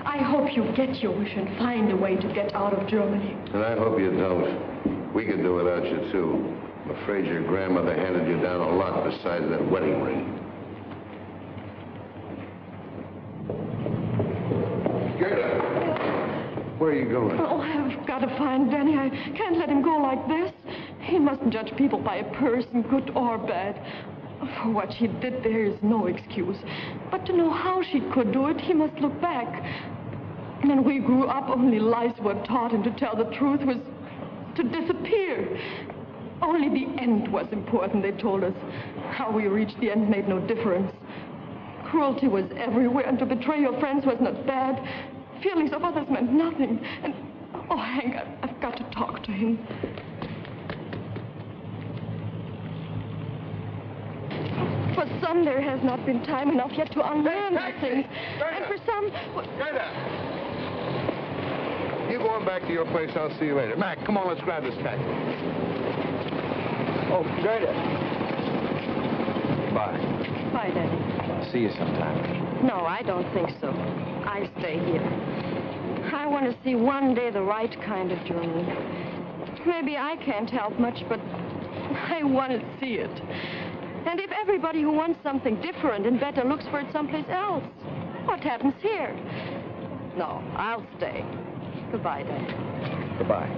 I hope you get your wish and find a way to get out of Germany. And I hope you don't. We could do without you, too. I'm afraid your grandmother handed you down a lot besides that wedding ring. Gerda, where are you going? Oh, I've got to find Danny. I can't let him go like this. He mustn't judge people by a person, good or bad. For what she did, there is no excuse. But to know how she could do it, he must look back. When we grew up, only lies were taught, and to tell the truth was to disappear. Only the end was important, they told us. How we reached the end made no difference. Cruelty was everywhere, and to betray your friends was not bad. Feelings of others meant nothing. And, oh, Hank, I've got to talk to him. For some, there has not been time enough yet to unlearn these things. And for some... You go on back to your place. I'll see you later. Mac, come on, let's grab this taxi. Oh, Gerda. Bye. Bye, Daddy. See you sometime. No, I don't think so. I stay here. I want to see one day the right kind of Germany. Maybe I can't help much, but I want to see it. And if everybody who wants something different and better looks for it someplace else, what happens here? No, I'll stay. Goodbye, Dad. Goodbye.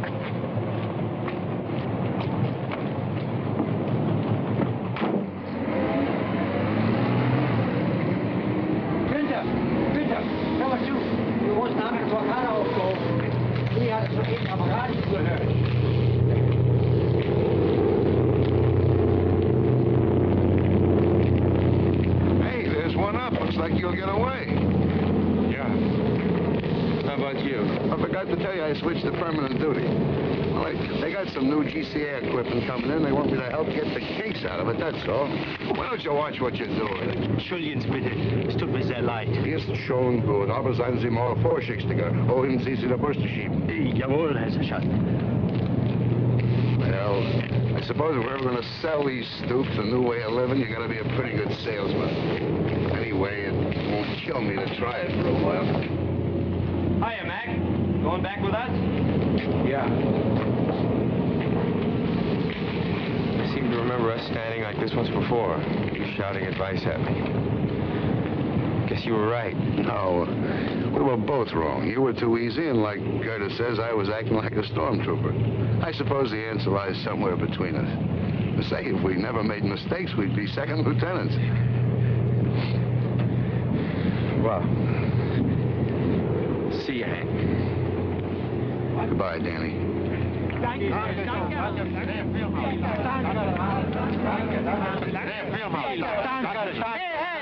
Hör mal zu, wir mussten eine Blockade aufgehoben. Die hat es soeben am Radio gehört. Hey, there's one up. Looks like you'll get away. Yeah. How about you? I forgot to tell you I switched to permanent duty. Well, they got some new GCA equipment coming in. They want me to help get the kinks out of it, that's all. Why don't you watch what you're doing? Entschuldigen Sie bitte, es tut mir sehr leid. Ist schon gut, aber seien Sie mal vorsichtiger. Wohin Sie der Bürste schieben? Jawohl, Herr Sergeant. Well, I suppose if we're ever going to sell these stoops a new way of living, you got to be a pretty good salesman. Anyway, it won't kill me to try it for a while. Hiya, Mac. Going back with us? Yeah. I seem to remember us standing like this once before. You shouting advice at me. Guess you were right. No, we were both wrong. You were too easy, and like Gerda says, I was acting like a stormtrooper. I suppose the answer lies somewhere between us. To say, if we never made mistakes, we'd be second lieutenants. Well, see you, Hank. Goodbye, Danny. Hey,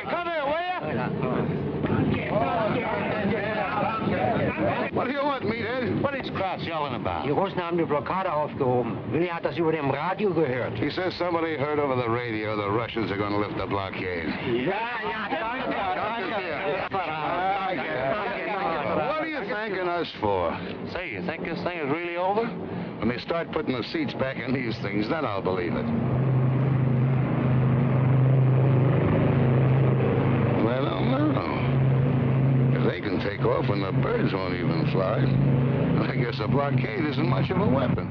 come here, will you? What do you want, meathead? What is Kraus yelling about? Die Russen haben die Blockade aufgehoben. Willi hat das über dem Radio gehört. He says somebody heard over the radio the Russians are going to lift the blockade. What are you thanking us for? Say, you think this thing is really over? When they start putting the seats back in these things, then I'll believe it. Well, I don't know. If they can take off when the birds won't even fly, I guess a blockade isn't much of a weapon.